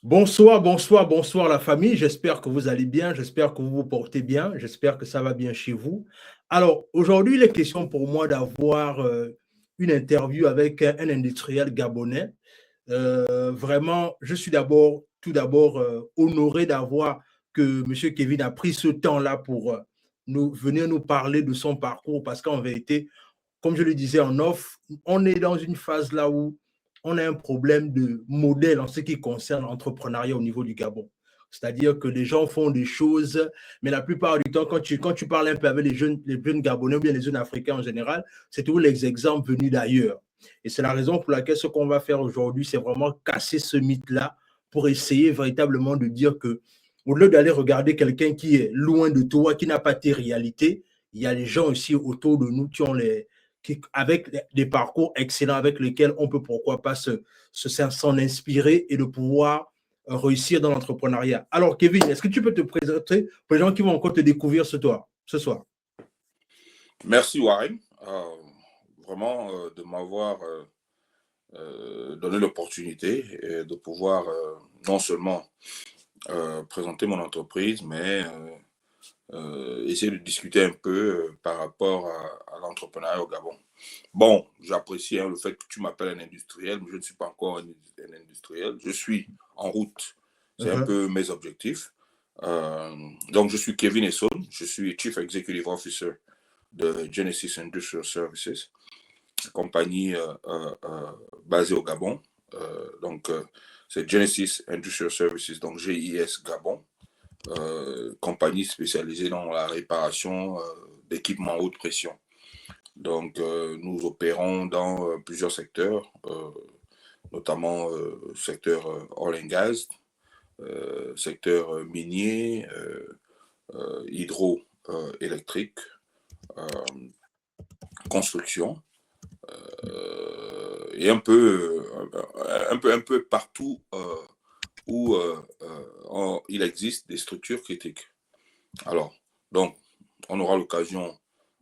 Bonsoir, bonsoir, bonsoir la famille. J'espère que vous allez bien, j'espère que vous vous portez bien, j'espère que ça va bien chez vous. Alors, aujourd'hui, il est question pour moi d'avoir une interview avec un industriel gabonais. Vraiment, je suis tout d'abord honoré d'avoir que M. Kevin a pris ce temps-là pour venir nous parler de son parcours parce qu'en vérité, comme je le disais en off, on est dans une phase là où on a un problème de modèle en ce qui concerne l'entrepreneuriat au niveau du Gabon. C'est-à-dire que les gens font des choses, mais la plupart du temps, quand tu parles un peu avec les jeunes Gabonais ou bien les jeunes Africains en général, c'est toujours les exemples venus d'ailleurs. Et c'est la raison pour laquelle ce qu'on va faire aujourd'hui, c'est vraiment casser ce mythe-là pour essayer véritablement de dire que, au lieu d'aller regarder quelqu'un qui est loin de toi, qui n'a pas tes réalités, il y a les gens aussi autour de nous avec des parcours excellents avec lesquels on peut pourquoi pas s'en inspirer et de pouvoir réussir dans l'entrepreneuriat. Alors, Kevin, est-ce que tu peux te présenter pour les gens qui vont encore te découvrir ce soir? Merci Warren, vraiment de m'avoir donné l'opportunité de pouvoir non seulement présenter mon entreprise, mais essayer de discuter un peu par rapport à l'entrepreneuriat au Gabon. Bon, j'apprécie le fait que tu m'appelles un industriel, mais je ne suis pas encore un industriel. Je suis en route. C'est un peu mes objectifs. Donc, je suis Kevin Esson, je suis Chief Executive Officer de Genesis Industrial Services, compagnie basée au Gabon. C'est Genesis Industrial Services, donc GIS Gabon, compagnie spécialisée dans la réparation d'équipements haute pression. Donc, nous opérons dans plusieurs secteurs, notamment secteur oil and gas, secteur minier, hydroélectrique, construction, et un peu partout où il existe des structures critiques. Alors, donc, on aura l'occasion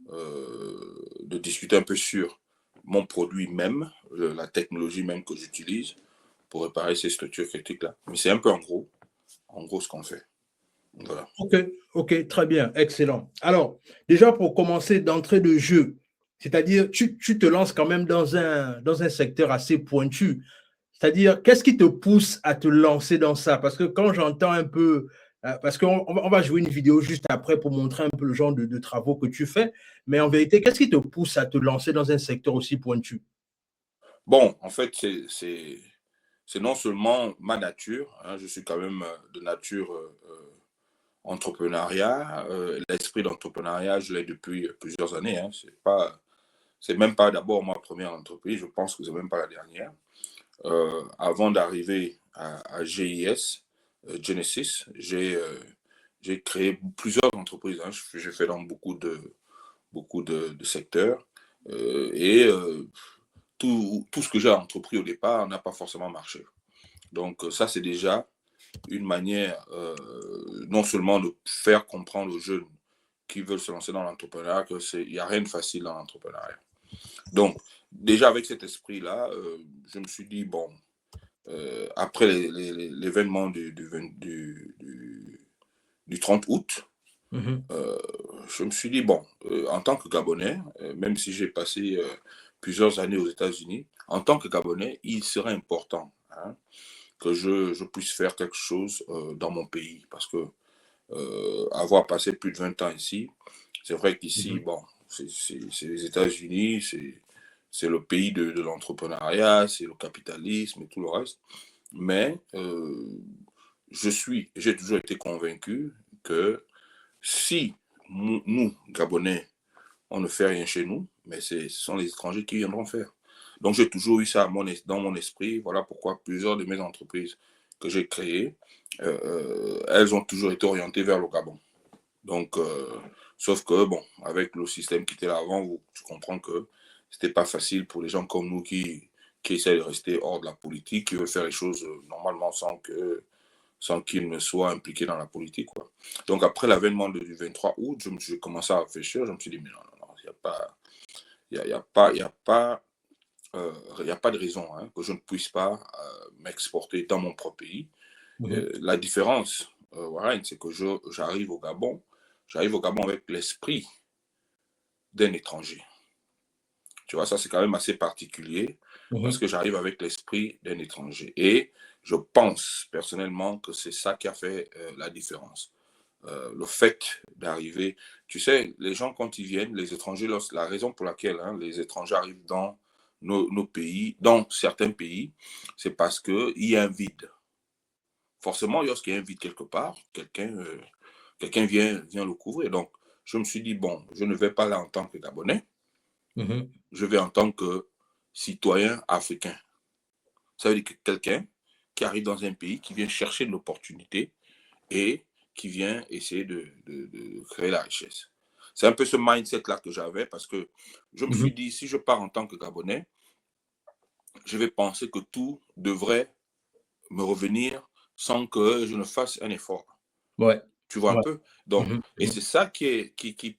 de discuter un peu sur mon produit même, la technologie même que j'utilise pour réparer ces structures critiques-là. Mais c'est un peu en gros ce qu'on fait. Voilà. Ok, très bien, excellent. Alors, déjà pour commencer d'entrée de jeu, c'est-à-dire tu te lances quand même dans un secteur assez pointu. C'est-à-dire, qu'est-ce qui te pousse à te lancer dans ça? Parce que quand j'entends un peu, parce qu'on va jouer une vidéo juste après pour montrer un peu le genre de travaux que tu fais, mais en vérité, qu'est-ce qui te pousse à te lancer dans un secteur aussi pointu? Bon, en fait, c'est non seulement ma nature, hein, je suis quand même de nature entrepreneuriat. L'esprit d'entrepreneuriat, je l'ai depuis plusieurs années. Hein. C'est même pas d'abord ma première entreprise, je pense que c'est même pas la dernière. Avant d'arriver à GIS, Genesis, j'ai créé plusieurs entreprises. Hein. J'ai fait dans beaucoup de secteurs. Et tout ce que j'ai entrepris au départ n'a pas forcément marché. Donc ça, c'est déjà une manière non seulement de faire comprendre aux jeunes qui veulent se lancer dans l'entrepreneuriat qu'il n'y a rien de facile dans l'entrepreneuriat. Donc, déjà avec cet esprit-là, je me suis dit, bon, après l'événement du 30 août, je me suis dit, bon, en tant que Gabonais, même si j'ai passé plusieurs années aux États-Unis, en tant que Gabonais, il serait important que je puisse faire quelque chose dans mon pays. Parce que avoir passé plus de 20 ans ici, c'est vrai qu'ici, bon, c'est les États-Unis, c'est le pays de l'entrepreneuriat, c'est le capitalisme et tout le reste. Mais j'ai toujours été convaincu que si nous, Gabonais, on ne fait rien chez nous, mais ce sont les étrangers qui viendront faire. Donc j'ai toujours eu ça dans mon esprit. Voilà pourquoi plusieurs de mes entreprises que j'ai créées, elles ont toujours été orientées vers le Gabon. Donc, sauf que, bon, avec le système qui était là avant, tu comprends que c'était pas facile pour les gens comme nous qui essaient de rester hors de la politique, qui veulent faire les choses normalement sans qu'ils ne soient impliqués dans la politique, quoi. Donc, après l'avènement du 23 août, j'ai commencé à réfléchir, je me suis dit, mais non, il n'y a pas, il y a pas de raison hein, que je ne puisse pas m'exporter dans mon propre pays La différence, Warren, c'est que j'arrive au Gabon avec l'esprit d'un étranger. Tu vois, ça, c'est quand même assez particulier parce que j'arrive avec l'esprit d'un étranger. Et je pense personnellement que c'est ça qui a fait la différence. Le fait d'arriver, tu sais, les gens quand ils viennent, les étrangers, la raison pour laquelle les étrangers arrivent dans nos pays, dans certains pays, c'est parce qu'il y a un vide. Forcément, lorsqu'il y a un vide quelque part, quelqu'un vient le couvrir. Donc, je me suis dit, bon, je ne vais pas là en tant que Gabonais, je vais en tant que citoyen africain. Ça veut dire que quelqu'un qui arrive dans un pays, qui vient chercher de l'opportunité et qui vient essayer de créer la richesse. C'est un peu ce mindset-là que j'avais parce que je me suis dit, si je pars en tant que Gabonais, je vais penser que tout devrait me revenir sans que je ne fasse un effort. Ouais. Tu vois un peu? Donc, et c'est ça qui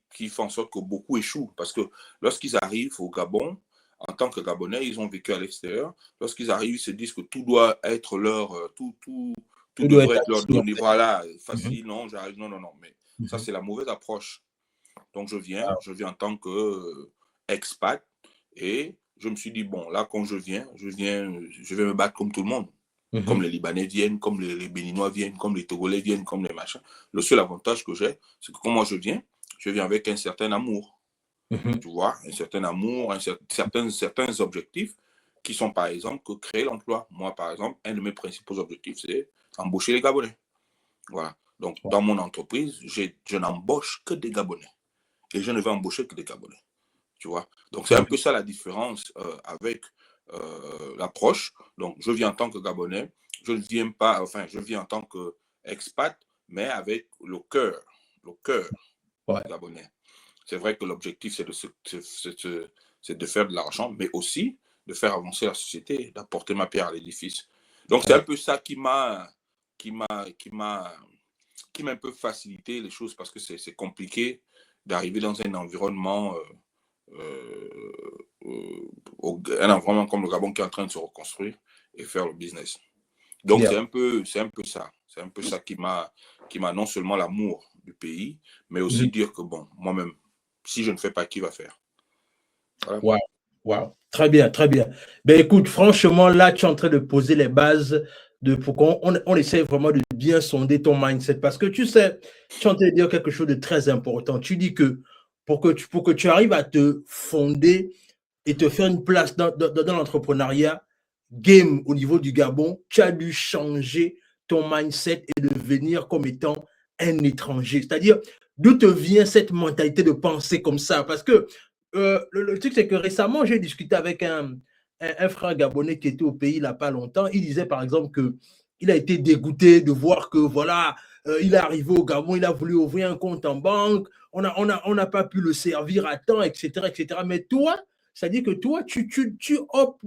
fait en sorte que beaucoup échouent. Parce que lorsqu'ils arrivent au Gabon, en tant que Gabonais, ils ont vécu à l'extérieur. Lorsqu'ils arrivent, ils se disent que tout doit être leur... tout doit devrait être être leur acquis, en donné. fait. Voilà, facile, non, j'arrive. Non, non, non. Mais ça, c'est la mauvaise approche. Donc, je viens en tant qu'expat. Et je me suis dit, bon, là, quand je vais me battre comme tout le monde. Comme les Libanais viennent, comme les Béninois viennent, comme les Togolais viennent, comme les machins. Le seul avantage que j'ai, c'est que quand moi je viens avec un certain amour. Tu vois, un certain amour, certains objectifs qui sont par exemple que créer l'emploi. Moi, par exemple, un de mes principaux objectifs, c'est embaucher les Gabonais. Voilà. Donc, dans mon entreprise, je n'embauche que des Gabonais. Et je ne vais embaucher que des Gabonais. Tu vois. Donc, c'est un peu ça la différence avec l'approche. Donc, je viens en tant que Gabonais. Je ne viens pas, enfin, je viens en tant qu'expat, mais avec le cœur gabonais. C'est vrai que l'objectif, c'est de faire de l'argent, mais aussi de faire avancer la société, d'apporter ma pierre à l'édifice. Donc, c'est un peu ça qui m'a un peu facilité les choses parce que c'est compliqué d'arriver dans un environnement un environnement comme le Gabon qui est en train de se reconstruire et faire le business. Donc, c'est un peu ça. C'est un peu ça qui m'a non seulement l'amour du pays, mais aussi dire que, bon, moi-même, si je ne fais pas, qui va faire? Voilà. Wow. Très bien, très bien. Ben écoute, franchement, là, tu es en train de poser les bases de pourquoi on essaie vraiment de bien sonder ton mindset. Parce que tu sais, tu es en train de dire quelque chose de très important. Tu dis que pour que tu arrives à te fonder et te faire une place dans l'entrepreneuriat game au niveau du Gabon, tu as dû changer ton mindset et devenir comme étant un étranger. C'est-à-dire, d'où te vient cette mentalité de penser comme ça? Parce que le truc, c'est que récemment, j'ai discuté avec un frère gabonais qui était au pays il n'y a pas longtemps. Il disait, par exemple, qu'il a été dégoûté de voir que, voilà, il est arrivé au Gabon, il a voulu ouvrir un compte en banque, on n'a pas pu le servir à temps, etc., etc. Mais toi, c'est-à-dire que toi, tu optes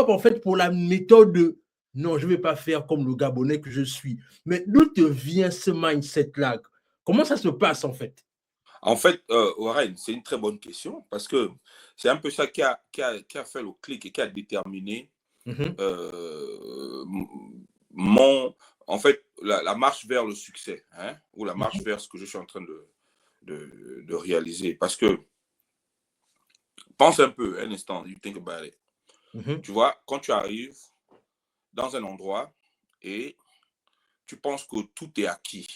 en fait pour la méthode de non, je ne vais pas faire comme le Gabonais que je suis. Mais d'où te vient ce mindset-là? Comment ça se passe en fait? En fait, Warren, c'est une très bonne question parce que c'est un peu ça qui a fait le clic et qui a déterminé en fait, la marche vers le succès, ou la marche vers ce que je suis en train de réaliser. Parce que, pense un peu, un instant, you think about it. Tu vois, quand tu arrives dans un endroit et tu penses que tout est acquis,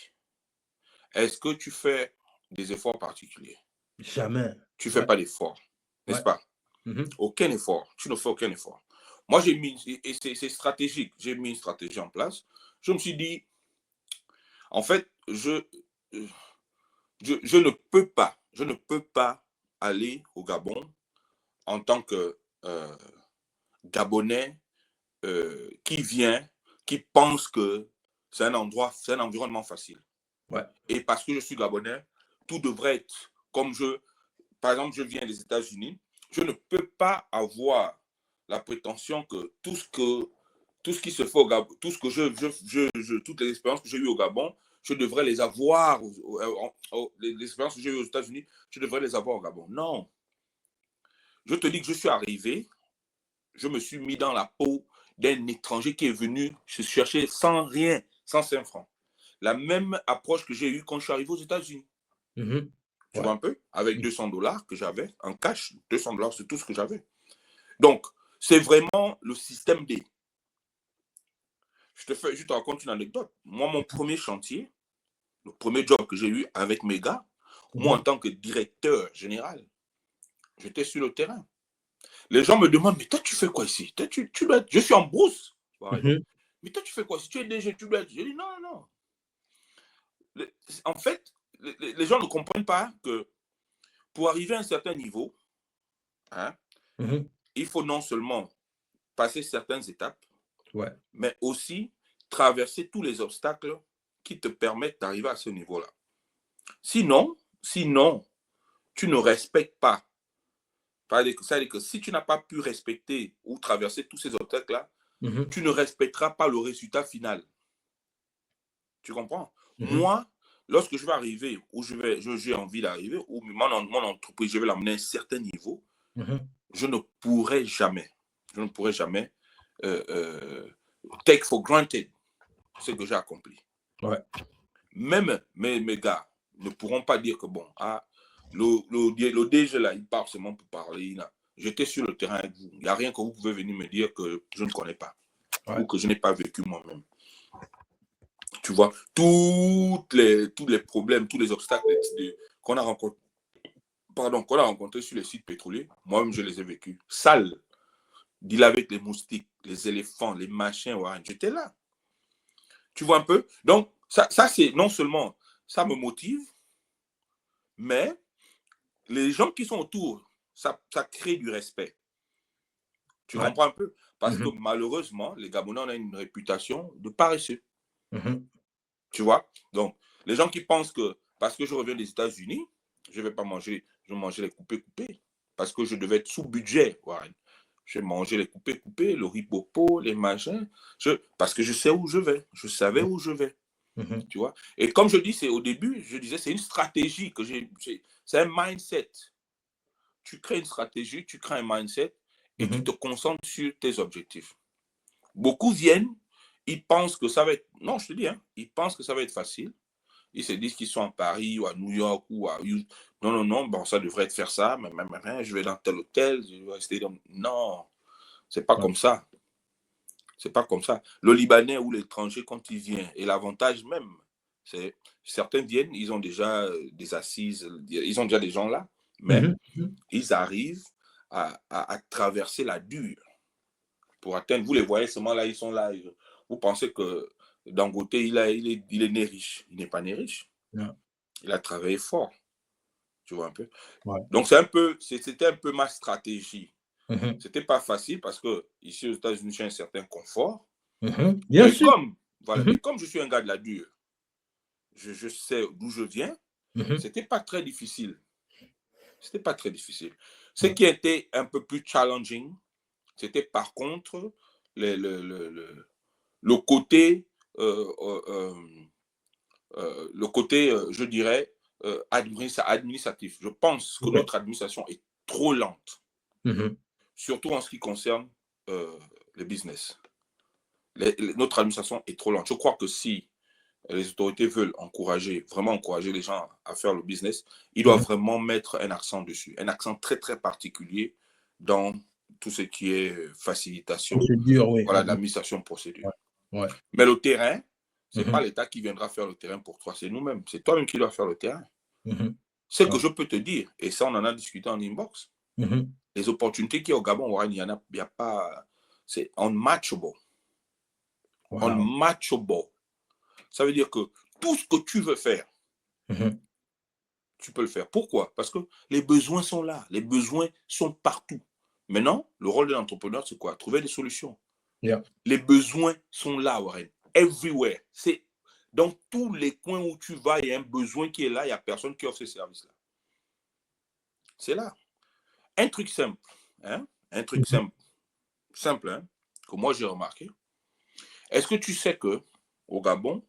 est-ce que tu fais des efforts particuliers? Jamais. Tu ne fais pas d'efforts, n'est-ce pas? Aucun effort. Tu ne fais aucun effort. Moi, j'ai mis, et c'est stratégique, j'ai mis une stratégie en place. Je me suis dit, en fait, je ne peux pas aller au Gabon en tant que Gabonais qui pense que c'est un environnement facile. Ouais. Et parce que je suis Gabonais, tout devrait être comme par exemple, je viens des États-Unis, je ne peux pas avoir la prétention que tout ce qui se fait au Gabon, tout ce que toutes les expériences que j'ai eues au Gabon, je devrais les avoir, les expériences que j'ai eues aux États-Unis, je devrais les avoir au Gabon. Non. Je te dis que je suis arrivé, je me suis mis dans la peau d'un étranger qui est venu se chercher sans rien, sans 5 francs. La même approche que j'ai eue quand je suis arrivé aux États-Unis. Tu vois un peu? Avec $200 que j'avais en cash. $200, c'est tout ce que j'avais. Donc, c'est vraiment le système D. Je te raconte une anecdote. Moi, mon premier chantier, le premier job que j'ai eu avec mes gars, moi, en tant que directeur général, j'étais sur le terrain. Les gens me demandent, mais toi, tu fais quoi ici? Toi, je suis en brousse. Mais toi, tu fais quoi? Si tu es DG, tu dois être... Je dis, non, non. En fait, les gens ne comprennent pas que pour arriver à un certain niveau, hein, il faut non seulement passer certaines étapes, mais aussi traverser tous les obstacles qui te permettent d'arriver à ce niveau-là. Sinon, tu ne respectes pas. C'est-à-dire que si tu n'as pas pu respecter ou traverser tous ces obstacles-là, tu ne respecteras pas le résultat final. Tu comprends? Moi, lorsque je vais arriver, ou j'ai envie d'arriver, ou mon entreprise, je vais l'amener à un certain niveau, je ne pourrai jamais take for granted ce que j'ai accompli. Même mes gars ne pourront pas dire que bon, le DG là, il part seulement pour parler. J'étais sur le terrain avec vous. Il n'y a rien que vous pouvez venir me dire que je ne connais pas ou que je n'ai pas vécu moi-même. Tu vois, tous les problèmes, tous les obstacles qu'on a rencontrés sur les sites pétroliers, moi-même, je les ai vécus. Sales, deal avec les moustiques, les éléphants, les machins, ouais, j'étais là. Tu vois un peu? Donc, ça c'est non seulement, ça me motive, mais les gens qui sont autour, ça crée du respect. Tu comprends un peu? Parce que malheureusement, les Gabonais, on a une réputation de paresseux. Tu vois? Donc, les gens qui pensent que parce que je reviens des États-Unis, je vais manger les coupés. Parce que je devais être sous budget. Ouais. Je mangeais les coupés, le riz-popo, les machins. Parce que je sais où je vais. Je savais où je vais. Tu vois? Et comme je dis, c'est au début, je disais, c'est une stratégie que c'est un mindset. Tu crées une stratégie, tu crées un mindset et tu te concentres sur tes objectifs. Beaucoup viennent, ils pensent que ça va être... Non, je te dis, hein, ils pensent que ça va être facile. Ils se disent qu'ils sont à Paris ou à New York ou à... Non, bon, ça devrait être faire ça, mais je vais dans tel hôtel, je vais rester dans... Non, c'est pas comme ça. C'est pas comme ça. Le Libanais ou l'étranger, quand il vient, et l'avantage même, c'est certains viennent, ils ont déjà des assises, ils ont déjà des gens là, mais ils arrivent à traverser la dure pour atteindre. Vous les voyez seulement là, ils sont là. Vous pensez que Dangote, il est né riche. Il n'est pas né riche. Il a travaillé fort. Tu vois un peu. Donc, c'était un peu ma stratégie. C'était pas facile parce que ici aux États-Unis, j'ai un certain confort. Bien sûr. Mais comme je suis un gars de la dure, je sais d'où je viens, c'était pas très difficile. C'était pas très difficile. Ce qui était un peu plus challenging, c'était par contre le côté, je dirais, administratif. Je pense que notre administration est trop lente, surtout en ce qui concerne le business. Notre administration est trop lente. Je crois que si les autorités veulent vraiment encourager les gens à faire le business, ils doivent vraiment mettre un accent dessus, un accent très, très particulier dans tout ce qui est facilitation, l'administration procédure. Mais le terrain, ce n'est pas l'État qui viendra faire le terrain pour toi, c'est nous-mêmes. C'est toi-même qui dois faire le terrain. Ce que je peux te dire, et ça, on en a discuté en inbox, les opportunités qu'il y a au Gabon, il n'y a pas... C'est unmatchable. Unmatchable. Ça veut dire que tout ce que tu veux faire, tu peux le faire. Pourquoi? Parce que les besoins sont là. Les besoins sont partout. Maintenant, le rôle de l'entrepreneur, c'est quoi? Trouver des solutions. Les besoins sont là, Warren. Everywhere. C'est dans tous les coins où tu vas, il y a un besoin qui est là, il n'y a personne qui offre ce service-là. C'est là. Un truc simple, hein? Un truc simple, hein? Que moi j'ai remarqué. Est-ce que tu sais que au Gabon,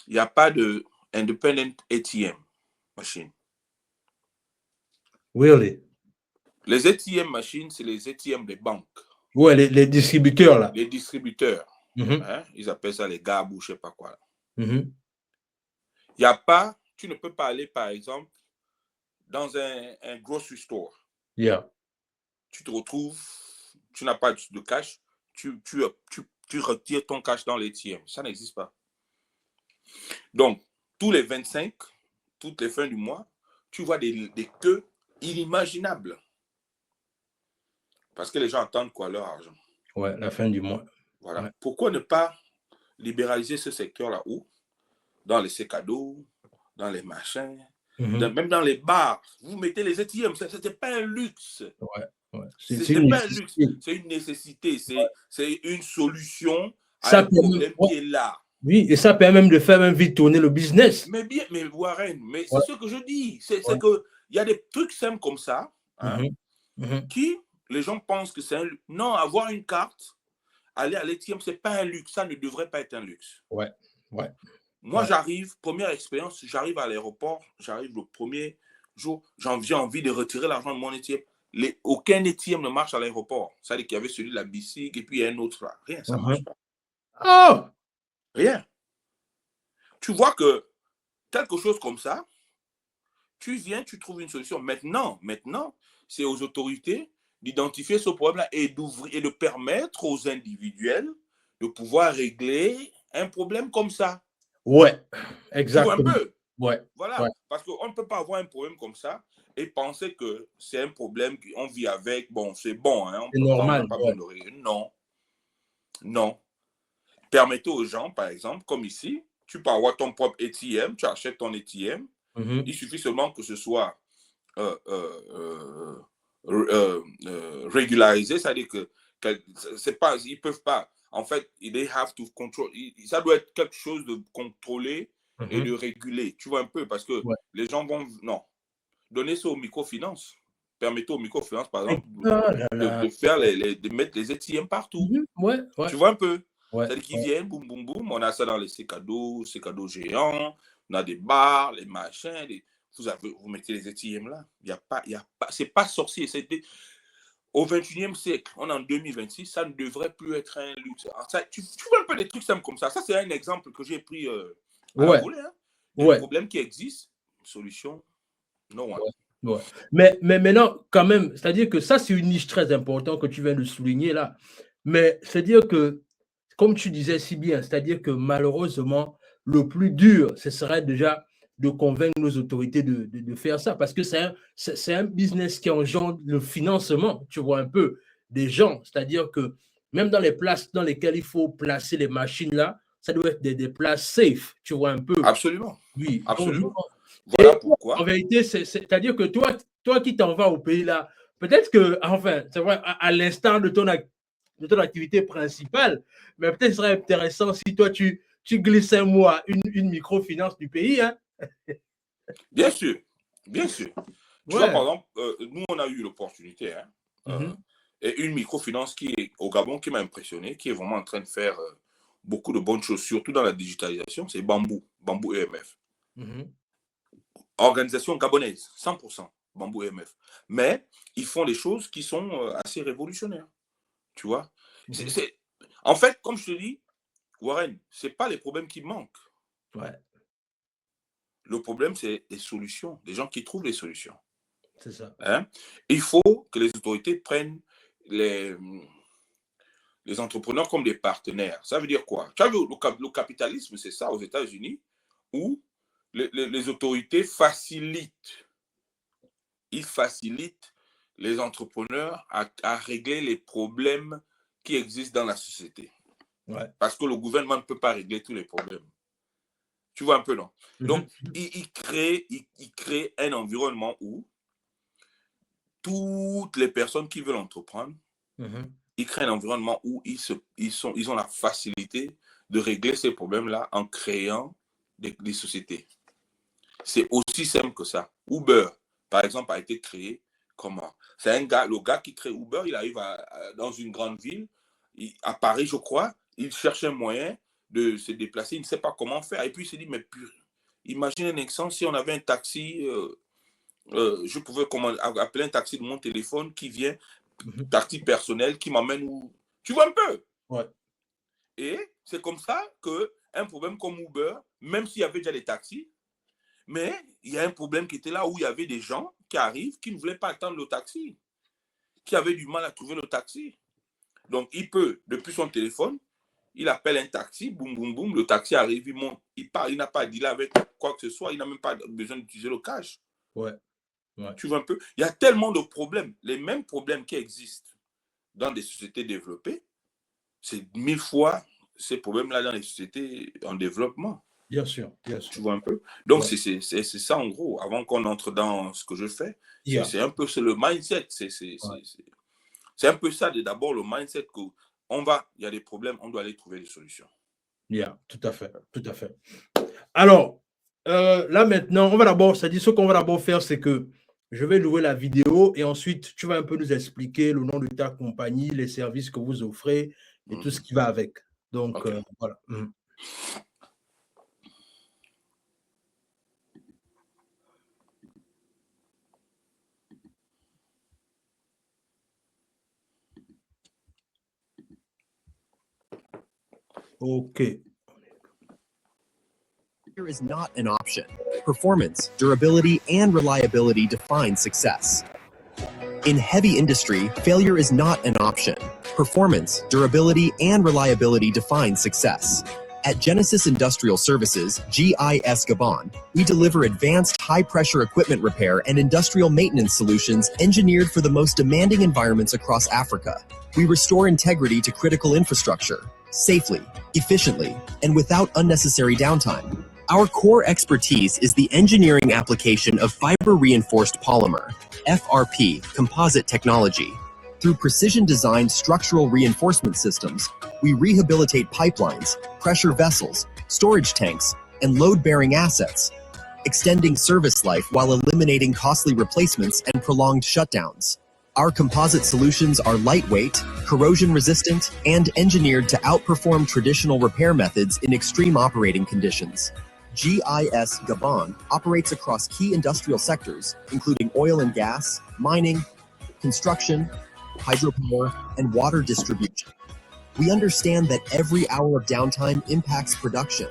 il n'y a pas de independent ATM machine? Really? Les ATM machines, c'est les ATM des banques. Ouais, les distributeurs, là. Les distributeurs, Mhm, hein, ils appellent ça les gabous, je ne sais pas quoi. mhm. Il y a pas, tu ne peux pas aller, par exemple, dans un grocery store. Yeah. Tu te retrouves, tu n'as pas de cash, tu retires ton cash dans l'ATM. Ça n'existe pas. Donc, tous les 25, toutes les fins du mois, tu vois des queues inimaginables. Parce que les gens attendent quoi? Leur argent. Ouais, la fin du mois. Voilà. Ouais. Pourquoi ne pas libéraliser ce secteur-là où, dans les cadeaux, dans les machins, Mhm. même dans les bars, vous mettez les ATM, ce n'était pas un luxe. Ouais, ouais. Ce C'est n'est une pas un luxe, nécessité. c'est une nécessité, c'est une solution à Ça un permet, problème ouais, qui est là. oui, et ça permet même de faire même vite tourner le business. Mais bien, mais Warren, mais c'est Ouais, ce que je dis, c'est ouais. qu'il y a des trucs simples comme ça, hein, Mhm, mhm. qui, les gens pensent que c'est un luxe. Non, avoir une carte, aller à l'ATM, ce n'est pas un luxe, ça ne devrait pas être un luxe. Ouais, ouais, Moi, ouais. j'arrive, première expérience, j'arrive à l'aéroport, j'arrive le premier jour, j'ai envie de retirer l'argent de mon ATM. Aucun ATM ne marche à l'aéroport. Ça veut dire qu'il y avait celui de la BICIC et puis il y a un autre là. Rien, ça ne marche Mhm. pas. Oh! Rien. Tu vois que quelque chose comme ça, tu viens, tu trouves une solution. Maintenant, c'est aux autorités d'identifier ce problème-là et d'ouvrir et de permettre aux individuels de pouvoir régler un problème comme ça. Ouais, Tu vois un exactement. peu? Ouais, ouais. Voilà. Parce qu'on ne peut pas avoir un problème comme ça et penser que c'est un problème qu'on vit avec. Bon, c'est bon, hein, C'est on n'a normal. pas besoin Ouais. de régler. Non, non. Permettez aux gens, par exemple, comme ici, tu peux avoir ton propre ATM, tu achètes ton ATM. Mhm. Il suffit seulement que ce soit régularisé, c'est-à-dire que c'est pas, ils peuvent pas. En fait, they have to control. Ça doit être quelque chose de contrôlé et de Mhm. réguler. Tu vois un peu, parce que Ouais. les gens vont. Non. Donner ça aux microfinances. Permettez aux microfinances, par exemple, Ah là là. de faire de mettre les ATM partout. Mhm. Ouais, ouais, Tu vois un peu? ouais, C'est-à-dire qu'ils ouais. viennent, boum, boum, boum. On a ça dans les cadeaux géants. On a des bars, les machins. Vous mettez les ATM là. C'est pas sorcier. Au 21e siècle, on est en 2026, ça ne devrait plus être un luxe. Alors, tu vois un peu des trucs simples comme ça. Ça, c'est un exemple que j'ai pris à la Ouais, volée. Hein. Un ouais. problème qui existe, solution, no one. Ouais. Mais maintenant, quand même, c'est-à-dire que ça, c'est une niche très importante que tu viens de souligner là. Mais c'est-à-dire que, comme tu disais si bien, c'est-à-dire que malheureusement, le plus dur, ce serait déjà de convaincre nos autorités de faire ça, parce que c'est un business qui engendre le financement, tu vois un peu, des gens. C'est-à-dire que même dans les places dans lesquelles il faut placer les machines là, ça doit être des places safe, tu vois un peu. Absolument. Oui, donc Absolument. et Voilà en pourquoi. vérité, c'est-à-dire que toi qui t'en vas au pays là, peut-être que, enfin, c'est vrai, à l'instar de ton activité principale, mais peut-être ce serait intéressant si toi tu glisses un mot à une microfinance du pays. Hein? Bien sûr. Bien sûr. Tu vois, par Ouais. exemple, nous, on a eu l'opportunité, hein, Mhm, et une microfinance qui est au Gabon qui m'a impressionné, qui est vraiment en train de faire beaucoup de bonnes choses, surtout dans la digitalisation, c'est Bambou EMF. mhm, Organisation gabonaise, 100%, Bambou EMF. Mais ils font des choses qui sont assez révolutionnaires, tu vois. mhm. En fait, comme je te dis, Warren, ce n'est pas les problèmes qui manquent. Ouais, Le problème, c'est les solutions, les gens qui trouvent les solutions. c'est ça. Hein? Il faut que les autorités prennent les, les entrepreneurs comme des partenaires. Ça veut dire quoi? Tu as vu, le capitalisme, c'est ça aux États-Unis, où les autorités facilitent, ils facilitent les entrepreneurs à régler les problèmes qui existent dans la société. Ouais. Parce que le gouvernement ne peut pas régler tous les problèmes. Tu vois un peu, non? Mhm, Donc, il crée un environnement où toutes les personnes qui veulent entreprendre, mhm. ils créent un environnement où ils ont la facilité de régler ces problèmes-là en créant des sociétés. C'est aussi simple que ça. Uber, par exemple, a été créé comment? C'est le gars qui crée Uber, il arrive dans une grande ville, à Paris, je crois, il cherche un moyen de se déplacer, il ne sait pas comment faire. Et puis il s'est dit, mais purée, imagine un instant si on avait un taxi, je pouvais appeler un taxi de mon téléphone qui vient taxi personnel qui m'emmène où... Tu vois un peu? Ouais. Et c'est comme ça qu'un problème comme Uber, même s'il y avait déjà des taxis, mais il y a un problème qui était là où il y avait des gens qui arrivent, qui ne voulaient pas attendre le taxi, qui avaient du mal à trouver le taxi. Donc, il peut, depuis son téléphone, il appelle un taxi, boum, boum, boum, le taxi arrive, il monte, il part, il n'a pas dit là avec quoi que ce soit, il n'a même pas besoin d'utiliser le cash. Ouais. Ouais. Tu vois un peu? Il y a tellement de problèmes, les mêmes problèmes qui existent dans des sociétés développées, c'est 1000 fois ces problèmes-là dans les sociétés en développement. Bien sûr, bien sûr. Tu vois un peu? Donc, Ouais. c'est ça en gros, avant qu'on entre dans ce que je fais, Yeah. c'est un peu le mindset, c'est un peu ça, d'abord le mindset que il y a des problèmes, on doit aller trouver des solutions. Yeah, tout à fait, tout à fait. Alors, là maintenant, on va d'abord, c'est-à-dire ce qu'on va d'abord faire, c'est que je vais louer la vidéo et ensuite tu vas un peu nous expliquer le nom de ta compagnie, les services que vous offrez et tout ce qui va avec. Donc, Okay. voilà. OK. Failure is not an option. Performance, durability, and reliability define success. In heavy industry, failure is not an option. Performance, durability, and reliability define success. At Genesis Industrial Services, GIS Gabon, we deliver advanced high-pressure equipment repair and industrial maintenance solutions engineered for the most demanding environments across Africa. We restore integrity to critical infrastructure, safely, efficiently, and without unnecessary downtime. Our core expertise is the engineering application of fiber-reinforced polymer, FRP, composite technology. Through precision-designed structural reinforcement systems, we rehabilitate pipelines, pressure vessels, storage tanks, and load-bearing assets, extending service life while eliminating costly replacements and prolonged shutdowns. Our composite solutions are lightweight, corrosion-resistant, and engineered to outperform traditional repair methods in extreme operating conditions. GIS Gabon operates across key industrial sectors, including oil and gas, mining, construction, hydropower, and water distribution. We understand that every hour of downtime impacts production.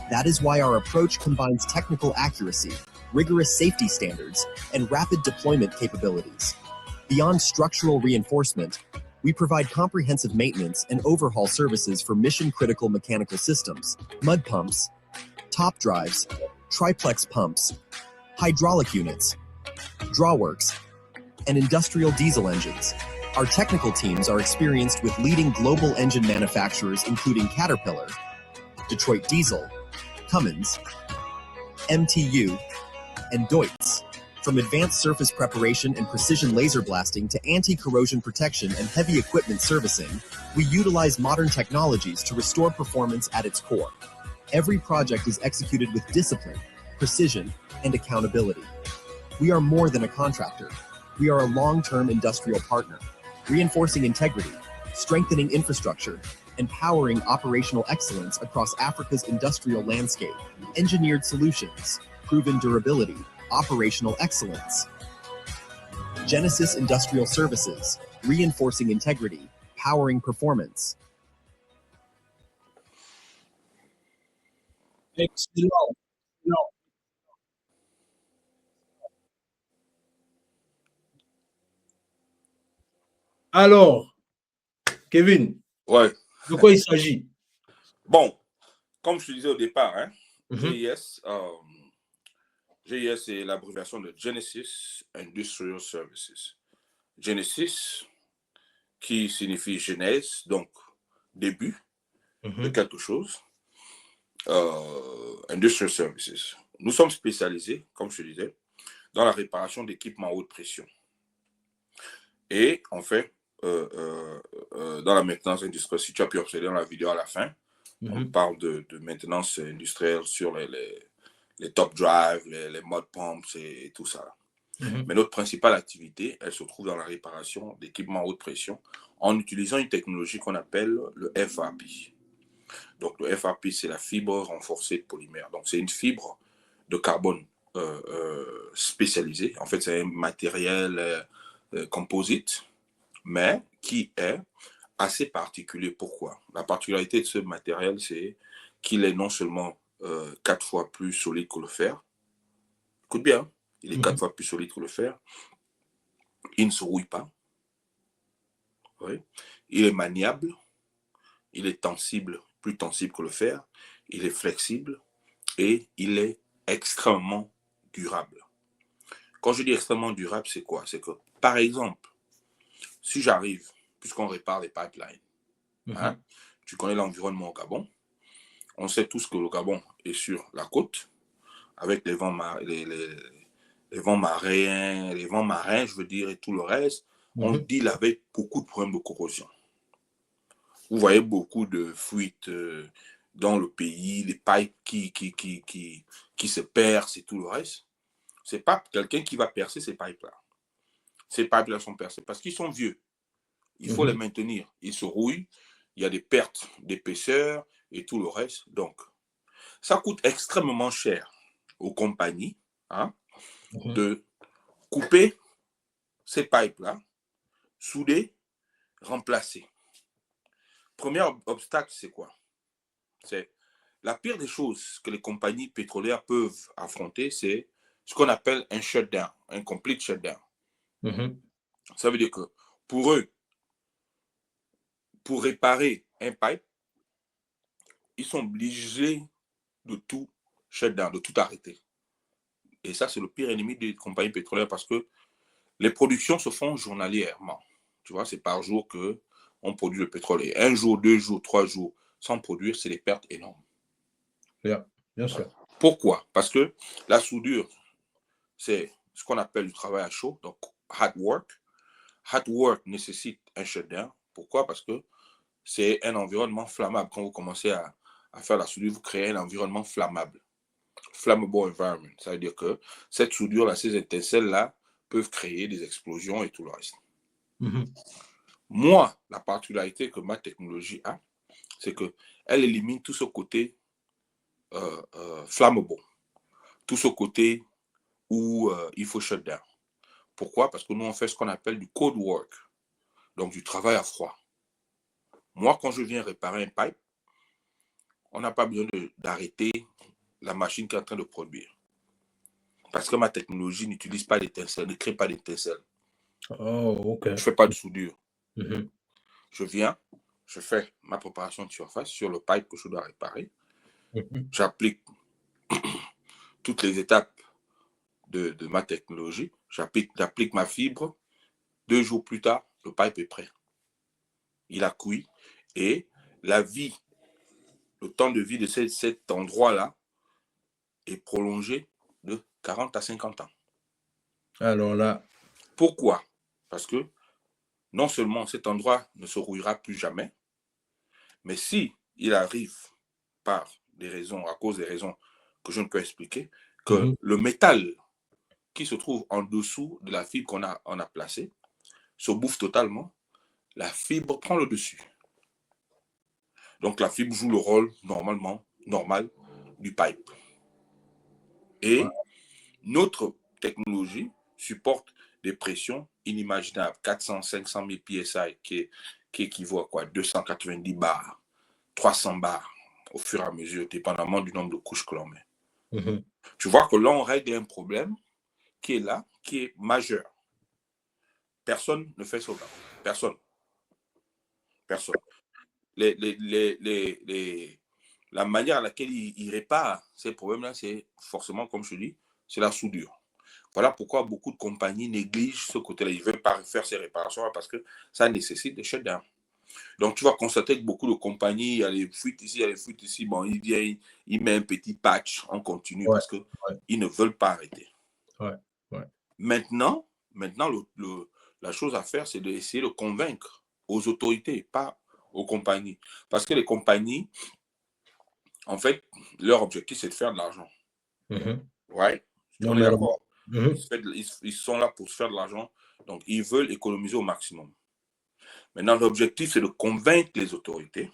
That is why our approach combines technical accuracy, rigorous safety standards, and rapid deployment capabilities. Beyond structural reinforcement, we provide comprehensive maintenance and overhaul services for mission-critical mechanical systems, mud pumps, top drives, triplex pumps, hydraulic units, drawworks, and industrial diesel engines. Our technical teams are experienced with leading global engine manufacturers including Caterpillar, Detroit Diesel, Cummins, MTU, and Deutz. From advanced surface preparation and precision laser blasting to anti-corrosion protection and heavy equipment servicing, we utilize modern technologies to restore performance at its core. Every project is executed with discipline, precision, and accountability. We are more than a contractor. We are a long-term industrial partner, reinforcing integrity, strengthening infrastructure, and powering operational excellence across Africa's industrial landscape. Engineered solutions, proven durability, operational excellence. Genesis Industrial Services, reinforcing integrity, powering performance. Excellent. Excellent. Alors, Kevin, Ouais. de quoi il s'agit? Bon, comme je te disais au départ, hein, Mhm. GIS, c'est l'abréviation de Genesis Industrial Services. Genesis, qui signifie genèse, donc début de quelque chose. Industrial Services. Nous sommes spécialisés, comme je te disais, dans la réparation d'équipements à haute pression. Et en fait, dans la maintenance industrielle, si tu as pu observer dans la vidéo à la fin, on parle de maintenance industrielle sur les top drives, les mud pumps et tout ça. Mais notre principale activité, elle se trouve dans la réparation d'équipements à haute pression en utilisant une technologie qu'on appelle le FRP. Donc, le FRP, c'est la fibre renforcée de polymère. Donc, c'est une fibre de carbone spécialisée. En fait, c'est un matériel composite mais qui est assez particulier. Pourquoi? La particularité de ce matériel, c'est qu'il est non seulement 4 fois plus solide que le fer. Écoute bien, il est 4 fois plus solide que le fer. Il ne se rouille pas. Oui. Il est maniable. Il est tensible, plus tensible que le fer. Il est flexible et il est extrêmement durable. Quand je dis extrêmement durable, c'est quoi? C'est que, par exemple, si j'arrive, puisqu'on répare les pipelines, hein, tu connais l'environnement au Gabon, on sait tous que le Gabon est sur la côte, avec les vents marins, je veux dire, et tout le reste, on deal avec beaucoup de problèmes de corrosion. Vous voyez beaucoup de fuites dans le pays, les pipes qui se percent et tout le reste. Ce n'est pas quelqu'un qui va percer ces pipes-là. Ces pipes-là sont percées parce qu'ils sont vieux. Il faut les maintenir. Ils se rouillent, il y a des pertes d'épaisseur et tout le reste. Donc, ça coûte extrêmement cher aux compagnies de couper ces pipes-là, souder, remplacer. Premier obstacle, c'est quoi? C'est la pire des choses que les compagnies pétrolières peuvent affronter, c'est ce qu'on appelle un shutdown, un complete shutdown. Ça veut dire que pour eux, pour réparer un pipe, ils sont obligés de tout shutdown, de tout arrêter. Et ça, c'est le pire ennemi des compagnies pétrolières parce que les productions se font journalièrement. Tu vois, c'est par jour qu'on produit le pétrole. Et 1 jour, 2 jours, 3 jours sans produire, c'est des pertes énormes. Bien sûr. Pourquoi? Parce que la soudure, c'est ce qu'on appelle du travail à chaud, donc hot work. Hot work nécessite un shutdown. Pourquoi? Parce que c'est un environnement flammable. Quand vous commencez à faire la soudure, vous créez un environnement flammable. Flammable environment. Ça veut dire que cette soudure-là, ces étincelles-là, peuvent créer des explosions et tout le reste. Moi, la particularité que ma technologie a, c'est qu'elle élimine tout ce côté flammable, tout ce côté où il faut shut down. Pourquoi? Parce que nous, on fait ce qu'on appelle du cold work, donc du travail à froid. Moi, quand je viens réparer un pipe, on n'a pas besoin d'arrêter la machine qui est en train de produire. Parce que ma technologie n'utilise pas d'étincelles, ne crée pas d'étincelles. Oh, ok. Je ne fais pas de soudure. Je viens, je fais ma préparation de surface sur le pipe que je dois réparer. J'applique toutes les étapes de ma technologie. J'applique ma fibre. 2 jours plus tard, le pipe est prêt. Il a cuit et le temps de vie de cet endroit-là est prolongé de 40 à 50 ans. Alors là. Pourquoi? Parce que non seulement cet endroit ne se rouillera plus jamais, mais si il arrive par des raisons, à cause des raisons que je ne peux expliquer, que le métal qui se trouve en dessous de la fibre qu'on a placée se bouffe totalement, la fibre prend le dessus. Donc la fibre joue le rôle normal du pipe. Et notre technologie supporte des pressions inimaginables, 400, 500 000 PSI, qui équivaut à quoi? 290 bars, 300 bars, au fur et à mesure, dépendamment du nombre de couches que l'on met. Tu vois que là, on règle un problème qui est là, qui est majeur. Personne ne fait ça. Personne. La manière à laquelle il répare ces problèmes-là, c'est forcément, comme je te dis, c'est la soudure. Voilà pourquoi beaucoup de compagnies négligent ce côté-là. Ils ne veulent pas faire ces réparations parce que ça nécessite des shutdowns. Donc, tu vas constater que beaucoup de compagnies, il y a les fuites ici, il y a les fuites ici. Bon, il vient, il met un petit patch en continu parce qu'ils ne veulent pas arrêter. Maintenant, la chose à faire, c'est d'essayer de convaincre aux autorités, pas aux compagnies. Parce que les compagnies, en fait, leur objectif, c'est de faire de l'argent. Ouais, on est d'accord. Ils sont là pour se faire de l'argent, donc ils veulent économiser au maximum. Maintenant, l'objectif, c'est de convaincre les autorités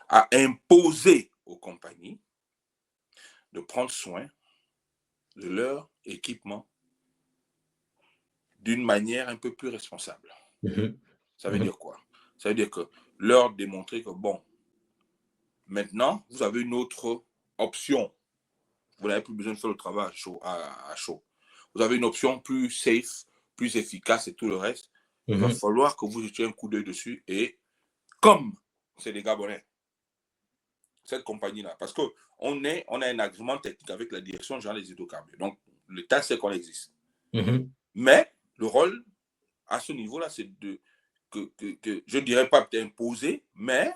à imposer aux compagnies de prendre soin de leur équipement d'une manière un peu plus responsable. Ça veut dire quoi? Ça veut dire que leur démontrer que, bon, maintenant, vous avez une autre option. Vous n'avez plus besoin de faire le travail à chaud. Vous avez une option plus safe, plus efficace et tout le reste. Il va falloir que vous jetiez un coup d'œil dessus. Et comme c'est des Gabonais, cette compagnie-là, parce qu'on a un agrément technique avec la direction générale des hydrocarbures. Donc, l'État sait qu'on existe. Mais le rôle, à ce niveau-là, c'est je ne dirais pas d'imposer, mais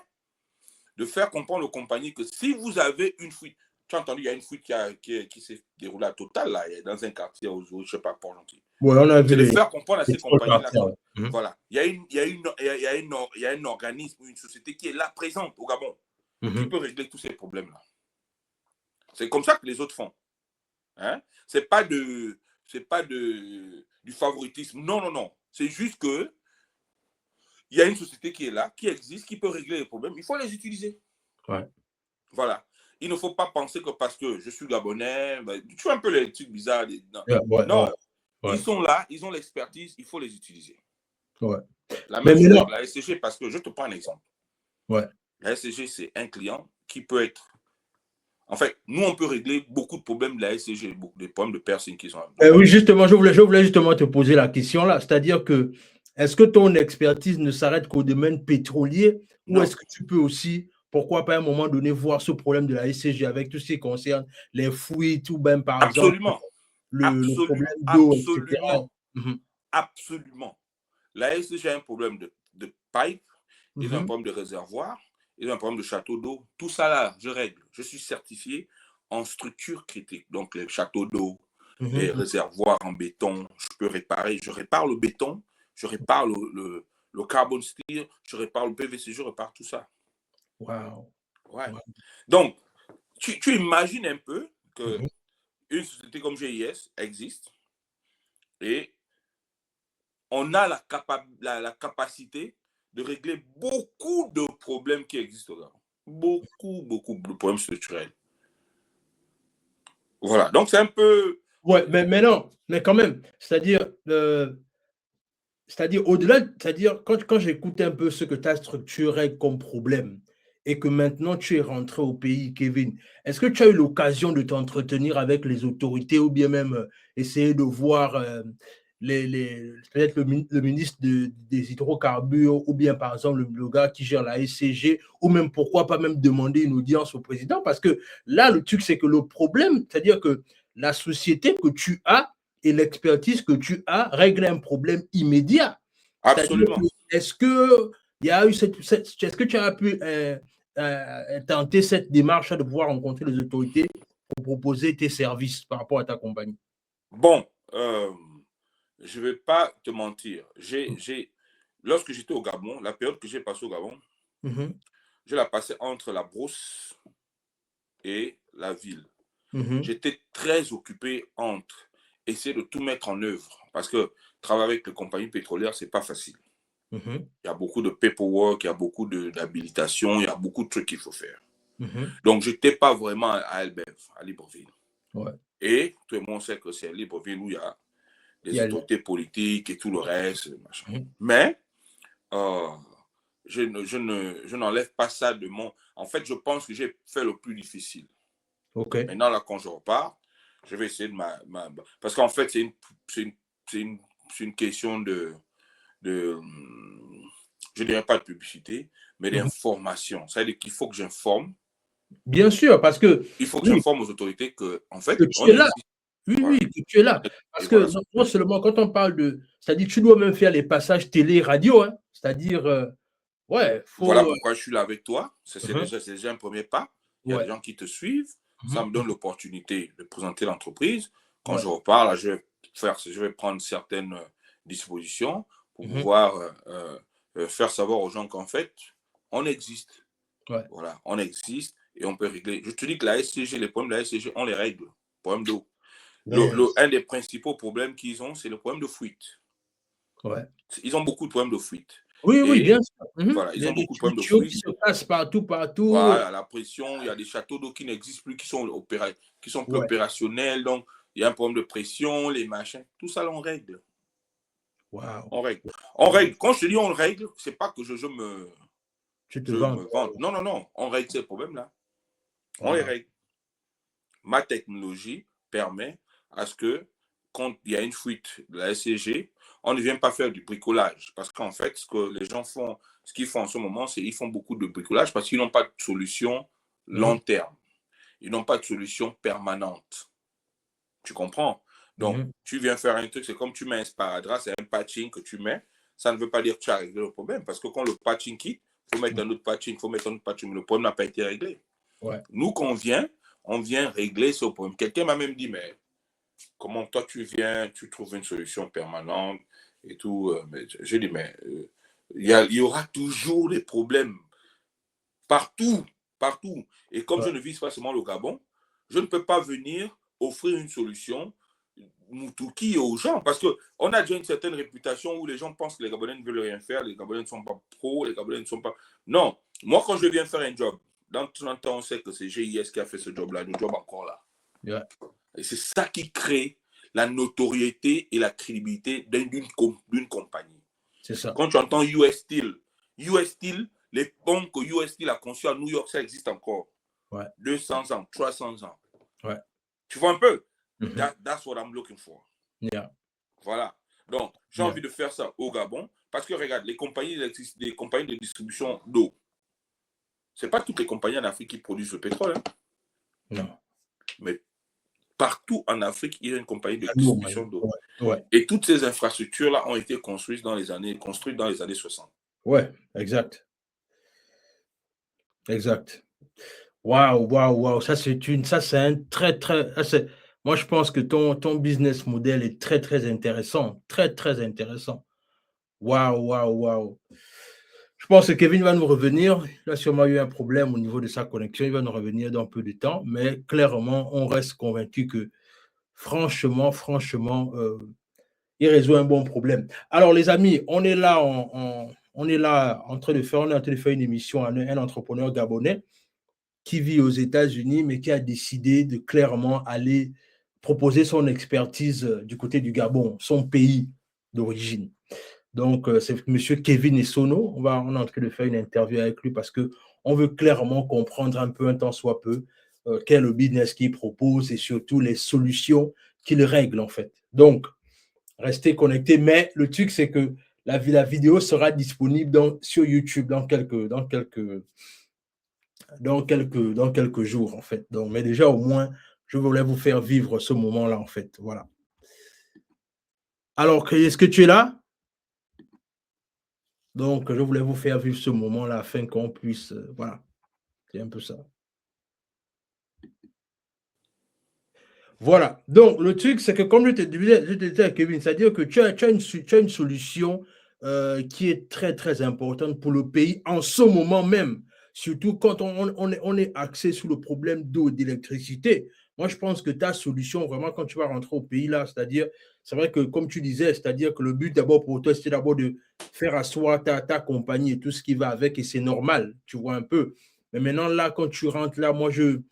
de faire comprendre aux compagnies que si vous avez une fuite, tu as entendu, il y a une fuite qui s'est déroulée à Total, là, dans un quartier, je ne sais pas, Port-Gentil. Ouais, on a vu c'est de faire comprendre à ces compagnies-là que, ouais. voilà, il y a un organisme, une société qui est là, présente au Gabon, qui peut régler tous ces problèmes-là. C'est comme ça que les autres font. Hein? C'est pas du favoritisme. Non, non, non. C'est juste que il y a une société qui est là, qui existe, qui peut régler les problèmes. Il faut les utiliser. Ouais. Voilà. Il ne faut pas penser que parce que je suis Gabonais, tu vois un peu les trucs bizarres. Non. Ils sont là, ils ont l'expertise, il faut les utiliser. Ouais. La même chose avec la SCG, parce que je te prends un exemple. Ouais. La SCG, c'est un client qui peut être... En fait, nous, on peut régler beaucoup de problèmes de la SCG, beaucoup de problèmes de personnes qui sont... Oui, justement, je voulais justement te poser la question là. C'est-à-dire que, est-ce que ton expertise ne s'arrête qu'au domaine pétrolier ou est-ce que tu peux aussi, pourquoi pas à un moment donné, voir ce problème de la SCG avec tout ce qui concerne les fuites ou même, par exemple, le problème d'eau, etc. Absolument. La SCG a un problème de pipe, ils ont un problème de réservoir, ils ont un problème de château d'eau. Tout ça là, je règle. Je suis certifié en structure critique. Donc, les châteaux d'eau, les réservoirs en béton, je peux réparer. Je répare le béton, je répare le carbon steel, je répare le PVC, je répare tout ça. Wow. Ouais. Wow. Donc, tu imagines un peu qu'une société comme GIS existe et on a la capacité de régler beaucoup de problèmes qui existent là. Beaucoup de problèmes structurels. Voilà, donc c'est un peu... Ouais, mais non, mais quand même, c'est-à-dire au-delà, c'est-à-dire quand j'écoute un peu ce que tu as structuré comme problème et que maintenant tu es rentré au pays, Kevin, est-ce que tu as eu l'occasion de t'entretenir avec les autorités ou bien même essayer de voir peut-être le ministre des hydrocarbures ou bien par exemple le gars qui gère la SCG ou même pourquoi pas même demander une audience au président? Parce que là, le truc, c'est que le problème, c'est-à-dire que la société que tu as et l'expertise que tu as règle un problème immédiat. Absolument. Est-ce que est-ce que tu as pu tenter cette démarche de pouvoir rencontrer les autorités pour proposer tes services par rapport à ta compagnie? Bon, je ne vais pas te mentir. Lorsque j'étais au Gabon, la période que j'ai passée au Gabon, je la passais entre la brousse et la ville. J'étais très occupé entre essayer de tout mettre en œuvre parce que travailler avec les compagnies pétrolières, ce n'est pas facile. Il y a beaucoup de paperwork, il y a beaucoup d'habilitation, il y a beaucoup de trucs qu'il faut faire. Donc, je n'étais pas vraiment à Elbeuf, à Libreville. Ouais. Et tout le monde sait que c'est à Libreville où il y a des autorités politiques et tout le reste. Machin. Mais je n'enlève pas ça de mon... En fait, je pense que j'ai fait le plus difficile. Okay. Maintenant, là, quand je repars, je vais essayer de parce qu'en fait, c'est une question de je dirais pas de publicité, mais d'information. C'est-à-dire qu'il faut que j'informe. Bien sûr, parce que... Il faut que j'informe aux autorités que, en fait, tu es là. Oui, que tu es là. Parce que non seulement quand on parle de... C'est-à-dire tu dois même faire les passages télé, radio. Hein. C'est-à-dire, ouais. Voilà pourquoi je suis là avec toi. C'est déjà un premier pas. Il y a des gens qui te suivent. Ça me donne l'opportunité de présenter l'entreprise. Quand je repars, là, je vais prendre certaines dispositions pour pouvoir faire savoir aux gens qu'en fait, on existe. Ouais. Voilà, on existe et on peut régler. Je te dis que la SCG, les problèmes de la SCG, on les règle. Problème d'eau. Un des principaux problèmes qu'ils ont, c'est le problème de fuite. Ouais. Ils ont beaucoup de problèmes de fuite. Oui, bien sûr. Voilà, ils ont beaucoup de problèmes de fuite. Qui se passent partout. Voilà, la pression, il y a des châteaux d'eau qui n'existent plus, qui sont plus opérationnels. Donc, il y a un problème de pression, les machins. Tout ça, on règle. Waouh. On règle. On règle. Quand je te dis on règle, c'est pas que je me vante. Non, non, non. On règle ces problèmes-là. On les règle. Ma technologie permet à ce que, quand il y a une fuite de la SCG, on ne vient pas faire du bricolage. Parce qu'en fait, ce que les gens font, ce qu'ils font en ce moment, c'est qu'ils font beaucoup de bricolage parce qu'ils n'ont pas de solution long terme. Ils n'ont pas de solution permanente. Tu comprends? Donc, tu viens faire un truc, c'est comme tu mets un sparadrap, c'est un patching que tu mets. Ça ne veut pas dire que tu as réglé le problème. Parce que quand le patching quitte, il faut mettre un autre patching, il faut mettre un autre patching. Le problème n'a pas été réglé. Ouais. Nous, quand on vient régler ce problème. Quelqu'un m'a même dit, mais comment toi tu viens, tu trouves une solution permanente et tout. Mais j'ai dit, mais il y aura toujours des problèmes partout, partout. Et comme je ne vise pas seulement le Gabon, je ne peux pas venir offrir une solution Moutouki aux gens parce qu'on a déjà une certaine réputation où les gens pensent que les Gabonais ne veulent rien faire, les Gabonais ne sont pas pros, les Gabonais ne sont pas... Non, moi quand je viens faire un job, dans tout le temps on sait que c'est GIS qui a fait ce job-là, le job encore là. Yeah. Et c'est ça qui crée la notoriété et la crédibilité d'une compagnie. C'est ça. Quand tu entends US Steel, les pompes que US Steel a conçues à New York, ça existe encore. Ouais. 200 ans, 300 ans. Ouais. Tu vois un peu? That's what I'm looking for. Yeah. Voilà. Donc, j'ai envie de faire ça au Gabon parce que, regarde, les compagnies de distribution d'eau, ce n'est pas toutes les compagnies en Afrique qui produisent le pétrole. Hein. Non. Mais partout en Afrique, il y a une compagnie de distribution d'eau. Ouais. Et toutes ces infrastructures-là ont été construites dans les années 60. Ouais, exact. Exact. Waouh. Ça, c'est un très, très... Moi, je pense que ton business model est très, très intéressant. Très, très intéressant. Waouh. Je pense que Kevin va nous revenir. Il a sûrement eu un problème au niveau de sa connexion. Il va nous revenir dans peu de temps. Mais clairement, on reste convaincu que franchement, il résout un bon problème. Alors, les amis, on est là en train de faire une émission à un entrepreneur gabonais qui vit aux États-Unis, mais qui a décidé de clairement aller proposer son expertise du côté du Gabon, son pays d'origine. Donc, c'est M. Kevin Essono. On est en train de faire une interview avec lui parce qu'on veut clairement comprendre un peu, un tant soit peu, quel est le business qu'il propose et surtout les solutions qu'il règle, en fait. Donc, restez connectés. Mais le truc, c'est que la vidéo sera disponible sur YouTube dans quelques jours, en fait. Donc, mais déjà, au moins, je voulais vous faire vivre ce moment-là, en fait. Voilà. Alors, est-ce que tu es là? Donc, je voulais vous faire vivre ce moment-là afin qu'on puisse... voilà. C'est un peu ça. Voilà. Donc, le truc, c'est que comme je te disais à Kevin, c'est-à-dire que tu as une solution qui est très, très importante pour le pays en ce moment même. Surtout quand on est axé sur le problème d'eau et d'électricité. Moi, je pense que ta solution, vraiment, quand tu vas rentrer au pays, là, c'est-à-dire, c'est vrai que, comme tu disais, c'est-à-dire que le but d'abord pour toi, c'est d'abord de faire asseoir ta compagnie et tout ce qui va avec, et c'est normal, tu vois un peu. Mais maintenant, là, quand tu rentres là, moi, je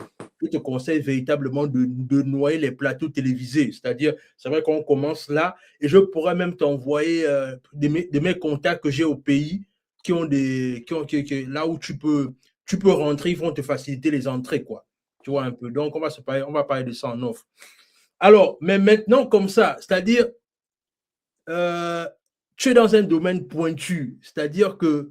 te conseille véritablement de noyer les plateaux télévisés. C'est-à-dire, c'est vrai qu'on commence là, et je pourrais même t'envoyer de mes contacts que j'ai au pays qui ont là où tu peux rentrer, ils vont te faciliter les entrées, quoi. Tu vois un peu. Donc, on va parler de ça en offre. Alors, mais maintenant, comme ça, c'est-à-dire, tu es dans un domaine pointu, c'est-à-dire que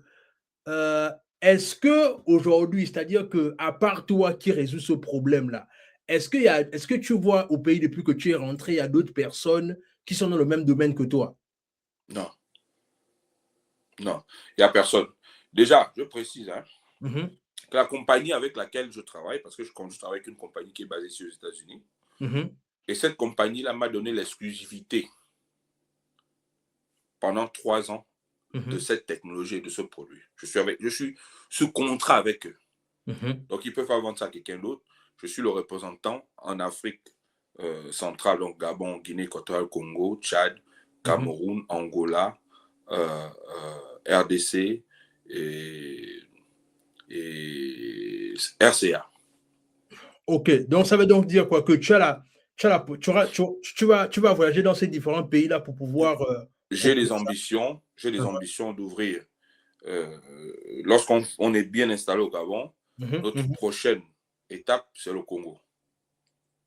est-ce que aujourd'hui, c'est-à-dire que à part toi qui résout ce problème-là, est-ce que tu vois au pays depuis que tu es rentré, il y a d'autres personnes qui sont dans le même domaine que toi? Non. Non, il n'y a personne. Déjà, je précise que la compagnie avec laquelle je travaille, parce que je travaille avec une compagnie qui est basée sur les États-Unis, et cette compagnie-là m'a donné l'exclusivité pendant 3 ans de cette technologie et de ce produit. Je suis sous contrat avec eux. Donc, ils ne peuvent pas vendre ça à quelqu'un d'autre. Je suis le représentant en Afrique centrale, donc Gabon, Guinée équatoriale, Congo, Tchad, Cameroun, Angola, RDC et RCA. Ok, donc ça veut donc dire quoi? Que tu vas voyager dans ces différents pays-là pour pouvoir... j'ai des ambitions d'ouvrir. Lorsqu'on est bien installé au Gabon, notre prochaine étape, c'est le Congo.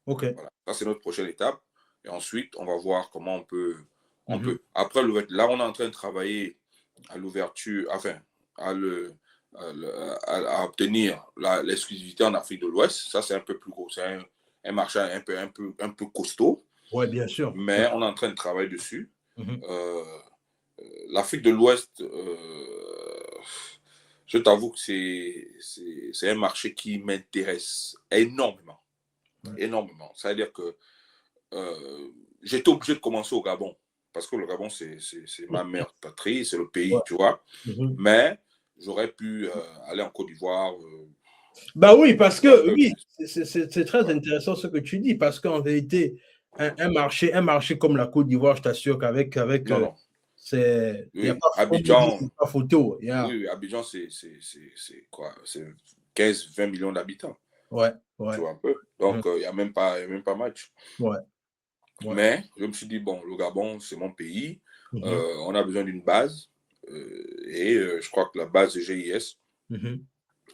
OK. Voilà. Ça, c'est notre prochaine étape. Et ensuite, on va voir comment on peut. Après, là, on est en train de travailler à l'ouverture, enfin, à obtenir l'exclusivité en Afrique de l'Ouest. Ça, c'est un peu plus gros. C'est un marché un peu costaud. Oui, bien sûr. Mais on est en train de travailler dessus. L'Afrique de l'Ouest, je t'avoue que c'est un marché qui m'intéresse énormément. Énormément. C'est-à-dire que j'étais obligé de commencer au Gabon. Parce que le Gabon, c'est ma mère patrie, c'est le pays, tu vois. Mais j'aurais pu aller en Côte d'Ivoire. Bah oui, parce que oui, c'est très intéressant ce que tu dis, parce qu'en vérité, un marché comme la Côte d'Ivoire, je t'assure qu'avec non. Il n'y a Oui, pas, Abidjan, pas photo. oui, Abidjan, c'est quoi? C'est 15-20 millions d'habitants. Ouais. Tu vois un peu. Donc, il n'y a même pas match. Ouais. Mais je me suis dit, bon, le Gabon, c'est mon pays. On a besoin d'une base. Et je crois que la base de GIS,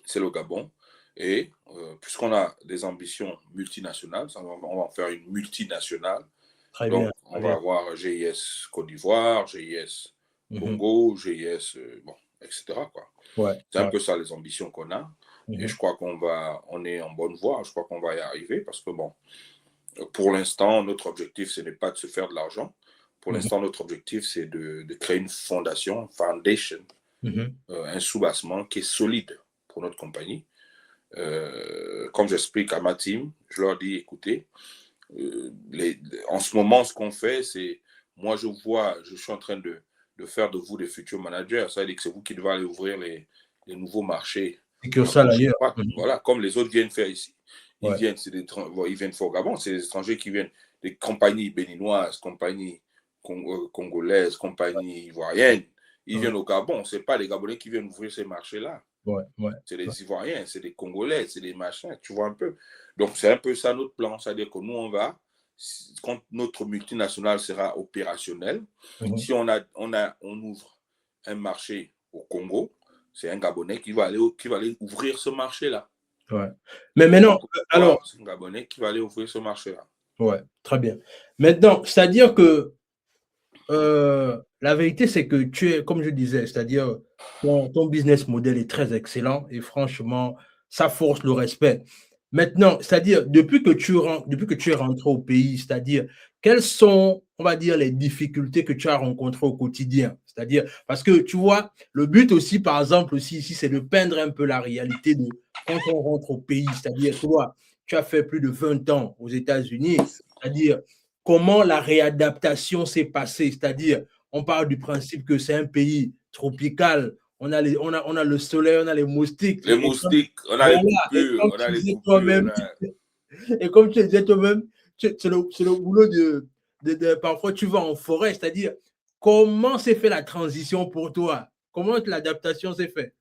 c'est le Gabon. Et puisqu'on a des ambitions multinationales, on va en faire une multinationale. Très Donc, bien. on va avoir GIS Côte d'Ivoire, GIS Congo, GIS, bon, etc. C'est un peu ça les ambitions qu'on a. Et je crois on est en bonne voie. Je crois qu'on va y arriver parce que, bon, pour l'instant, notre objectif, ce n'est pas de se faire de l'argent. Pour l'instant, notre objectif, c'est de créer une foundation, foundation, un soubassement qui est solide pour notre compagnie. Comme j'explique à ma team, je leur dis, écoutez, en ce moment, ce qu'on fait, c'est, moi, je suis en train de faire de vous des futurs managers. Ça veut dire que c'est vous qui devez aller ouvrir les nouveaux marchés. Et que ça, d'ailleurs. Voilà, comme les autres viennent faire ici. Ils Ouais. viennent faire au Gabon, c'est des étrangers qui viennent, des compagnies béninoises, compagnies congolaises, compagnies ivoiriennes. Ils viennent au Gabon. Ce n'est pas les Gabonais qui viennent ouvrir ces marchés-là. C'est des Ivoiriens, c'est des Congolais, c'est des machins, tu vois un peu. Donc, c'est un peu ça notre plan. C'est-à-dire que nous, quand notre multinationale sera opérationnelle, si on ouvre un marché au Congo, c'est un Gabonais qui va aller ouvrir ce marché-là. Ouais. Mais maintenant, alors. C'est un Gabonais qui va aller ouvrir ce marché-là. Ouais, très bien. Maintenant, c'est-à-dire que la vérité, c'est que tu es, comme je disais, c'est-à-dire ton business model est très excellent et franchement, ça force le respect. Maintenant, c'est-à-dire, depuis que tu es rentré au pays, c'est-à-dire, quelles sont, on va dire, les difficultés que tu as rencontrées au quotidien? C'est-à-dire, parce que tu vois, le but aussi, par exemple, aussi ici, c'est de peindre un peu la réalité de quand on rentre au pays. C'est-à-dire, toi, tu as fait plus de 20 ans aux États-Unis, c'est-à-dire, comment la réadaptation s'est passée? C'est-à-dire, on parle du principe que c'est un pays tropical. On a le soleil, on a les moustiques. Les moustiques, on a les coupures, on a les coupures. Et comme tu disais toi-même, c'est le boulot parfois tu vas en forêt, c'est-à-dire, comment s'est fait la transition pour toi? Comment l'adaptation s'est faite?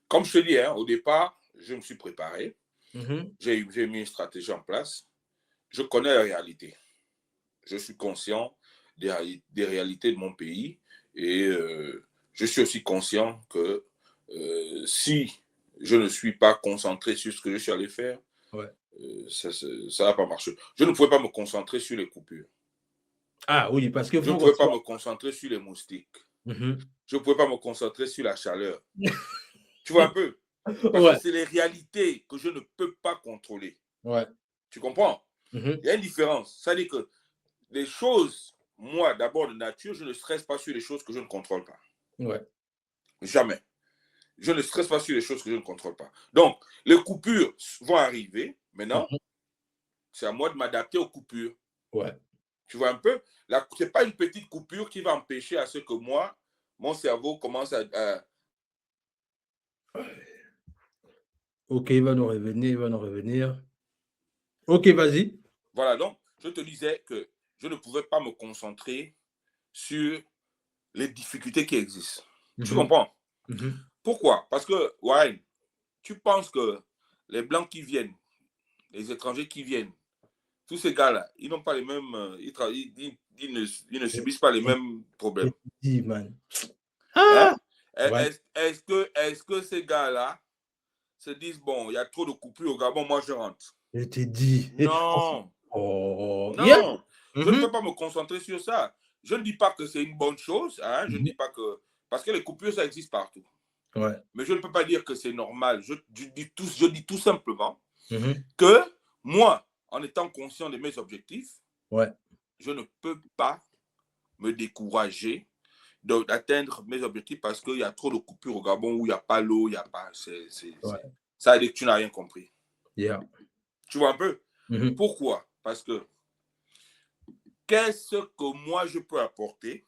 Comme je te dis, au départ, je me suis préparé. J'ai mis une stratégie en place. Je connais la réalité. Je suis conscient des réalités de mon pays et je suis aussi conscient que si je ne suis pas concentré sur ce que je suis allé faire, ça ne va pas marcher. Je ne pouvais pas me concentrer sur les coupures. Ah oui, parce que je ne pouvais pas me concentrer sur les moustiques. Je ne pouvais pas me concentrer sur la chaleur. Tu vois un peu? Parce que c'est les réalités que je ne peux pas contrôler. Tu comprends? Il y a une différence. Ça veut dire que les choses, moi, d'abord de nature, je ne stresse pas sur les choses que je ne contrôle pas. Jamais. Je ne stresse pas sur les choses que je ne contrôle pas. Donc, les coupures vont arriver. Maintenant, c'est à moi de m'adapter aux coupures. Tu vois un peu? Ce n'est pas une petite coupure qui va empêcher à ce que moi, mon cerveau commence à... Ok, il va nous revenir. Ok, vas-y. Voilà, donc, je te disais que je ne pouvais pas me concentrer sur les difficultés qui existent. Tu comprends? Pourquoi? Parce que, Warren, tu penses que les Blancs qui viennent, les étrangers qui viennent, tous ces gars-là, ils n'ont pas les mêmes, ils ne subissent pas les mêmes problèmes. Dis, man. Hein? Ouais. Est-ce que ces gars-là se disent, bon, il y a trop de coupures au Gabon, moi je rentre? Je te dis. Non, Oh, non, yeah. je ne peux pas me concentrer sur ça. Je ne dis pas que c'est une bonne chose, hein? Je ne dis pas que... Parce que les coupures, ça existe partout. Ouais. Mais je ne peux pas dire que c'est normal. Je dis tout simplement que moi, en étant conscient de mes objectifs, ouais. je ne peux pas me décourager d'atteindre mes objectifs parce qu'il y a trop de coupures au Gabon où il n'y a pas l'eau, il n'y a pas... Ça veut dire que tu n'as rien compris. Yeah. Tu vois un peu? Pourquoi? Parce que qu'est-ce que moi je peux apporter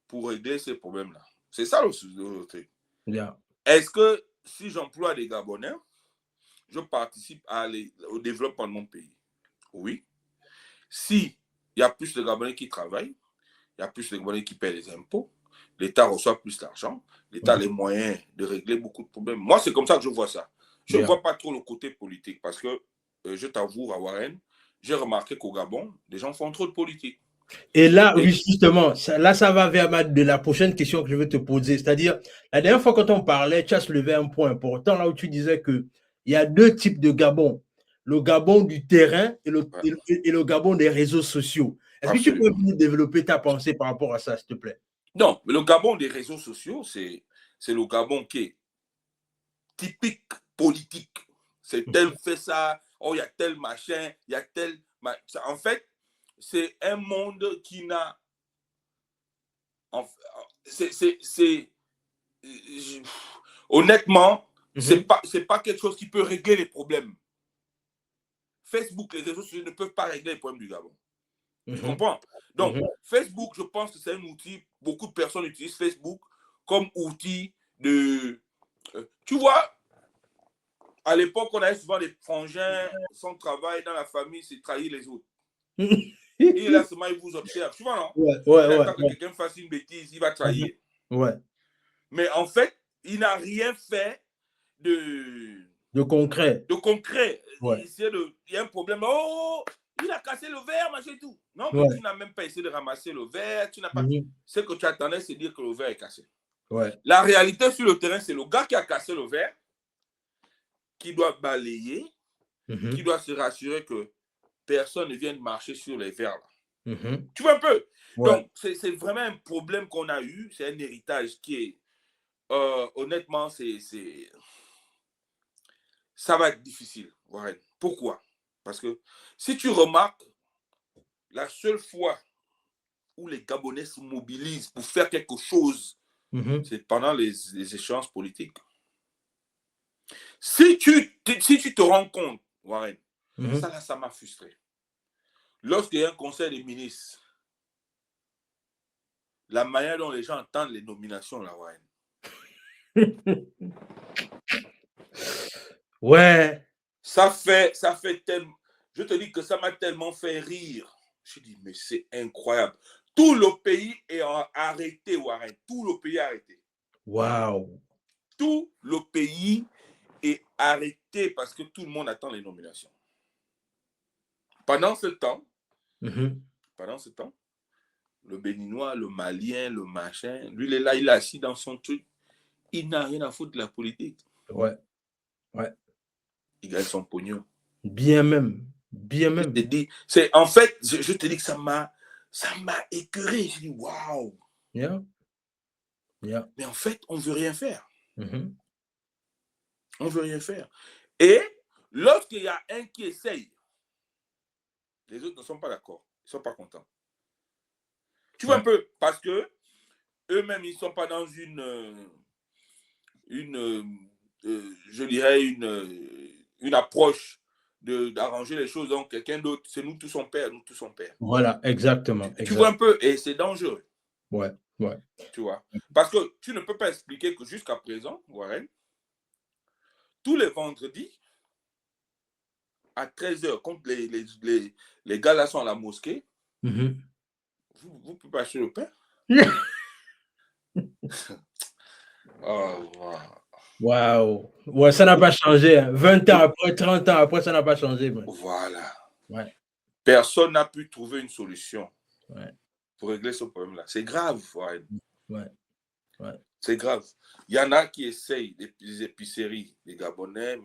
pour aider ces problèmes-là? C'est ça le truc. Yeah. Est-ce que si j'emploie des Gabonais, je participe au développement de mon pays? Oui. Si il y a plus de Gabonais qui travaillent, il y a plus de Gabonais qui paient les impôts, l'État reçoit plus d'argent, l'État a les moyens de régler beaucoup de problèmes. Moi, c'est comme ça que je vois ça. Je ne vois pas trop le côté politique parce que, je t'avoue, à Warren, j'ai remarqué qu'au Gabon, les gens font trop de politique. Et là, oui, justement, ça va vers de la prochaine question que je vais te poser. C'est-à-dire, la dernière fois quand on parlait, tu as soulevé un point important là où tu disais qu'il y a deux types de Gabon. Le Gabon du terrain et le Gabon des réseaux sociaux. Est-ce que tu peux venir développer ta pensée par rapport à ça, s'il te plaît? Non, mais le Gabon des réseaux sociaux, c'est le Gabon qui est typique politique. C'est tel fait ça, oh, il y a tel machin, il y a tel... En fait, c'est un monde qui n'a... Honnêtement, c'est pas quelque chose qui peut régler les problèmes. Facebook, les réseaux sociaux ne peuvent pas régler les problèmes du Gabon. Tu comprends? Donc, Facebook, je pense que c'est un outil, beaucoup de personnes utilisent Facebook comme outil de... tu vois, à l'époque, on avait souvent des frangins, son travail dans la famille, c'est trahir les autres. Et là, seulement, il vous observe. Tu vois, non? Il attend que quelqu'un fasse une bêtise, il va trahir. Ouais. Mais en fait, il n'a rien fait de concret. De concret. Ouais. Il y a un problème. Oh, il a cassé le verre, machin tout. Non, tu n'as même pas essayé de ramasser le verre. Tu n'as pas... Ce que tu attendais, c'est dire que le verre est cassé. Ouais. La réalité sur le terrain, c'est le gars qui a cassé le verre, qui doit balayer, qui doit se rassurer que personne ne vienne marcher sur les verres là. Tu vois un peu? Ouais. Donc, c'est vraiment un problème qu'on a eu. C'est un héritage qui est, honnêtement, ça va être difficile. Warren. Pourquoi? Parce que si tu remarques, la seule fois où les Gabonais se mobilisent pour faire quelque chose, c'est pendant les échéances politiques. Si tu te rends compte, Warren, ça m'a frustré. Lorsqu'il y a un conseil des ministres, la manière dont les gens entendent les nominations, là, Warren. Ouais. Ça fait tellement... Je te dis que ça m'a tellement fait rire. Je dis, mais c'est incroyable. Tout le pays est arrêté, Warren. Tout le pays est arrêté. Waouh. Tout le pays est arrêté parce que tout le monde attend les nominations. Pendant ce temps, le Béninois, le Malien, le machin, lui, il est là, il est assis dans son truc. Il n'a rien à foutre de la politique. Ouais. Ouais. Il gagne son pognon. Bien même. Bien même. Je te dis, en fait, je te dis que ça m'a écœuré. Je dis, waouh. Yeah. Yeah. Mais en fait, on ne veut rien faire. On ne veut rien faire. Et lorsqu'il y a un qui essaye, les autres ne sont pas d'accord. Ils ne sont pas contents. Tu vois un peu? Parce que eux-mêmes, ils ne sont pas dans je dirais, une approche d'arranger les choses. Donc, quelqu'un d'autre, c'est nous tous son père, nous tous son père. Voilà, exactement. Tu vois un peu? Et c'est dangereux. Ouais, ouais. Tu vois? Parce que tu ne peux pas expliquer que jusqu'à présent, Warren, tous les vendredis, à 13h, quand les gars là sont à la mosquée, vous pouvez pas acheter le pain? Oh, wow. Waouh. Ouais, ça n'a pas changé. 20 ans après, 30 ans après, ça n'a pas changé. Man. Voilà. Ouais. personne n'a pu trouver une solution pour régler ce problème-là. C'est grave, Warren. C'est grave. Il y en a qui essayent des épiceries, des Gabonais,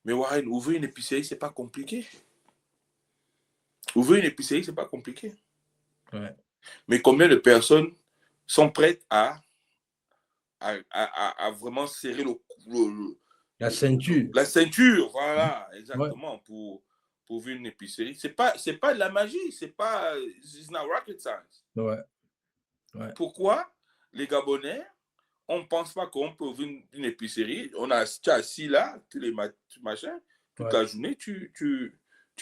mais Warren, ouvrir une épicerie, ce n'est pas compliqué. Ouvrir une épicerie, ce n'est pas compliqué. Mais combien de personnes sont prêtes à vraiment serrer la ceinture. La ceinture, voilà, exactement, pour ouvrir une épicerie. C'est pas de la magie, c'est pas, it's not rocket science. Pourquoi les Gabonais, on ne pense pas qu'on peut ouvrir une épicerie? Tu es assis là, tous les machins, toute la journée, tu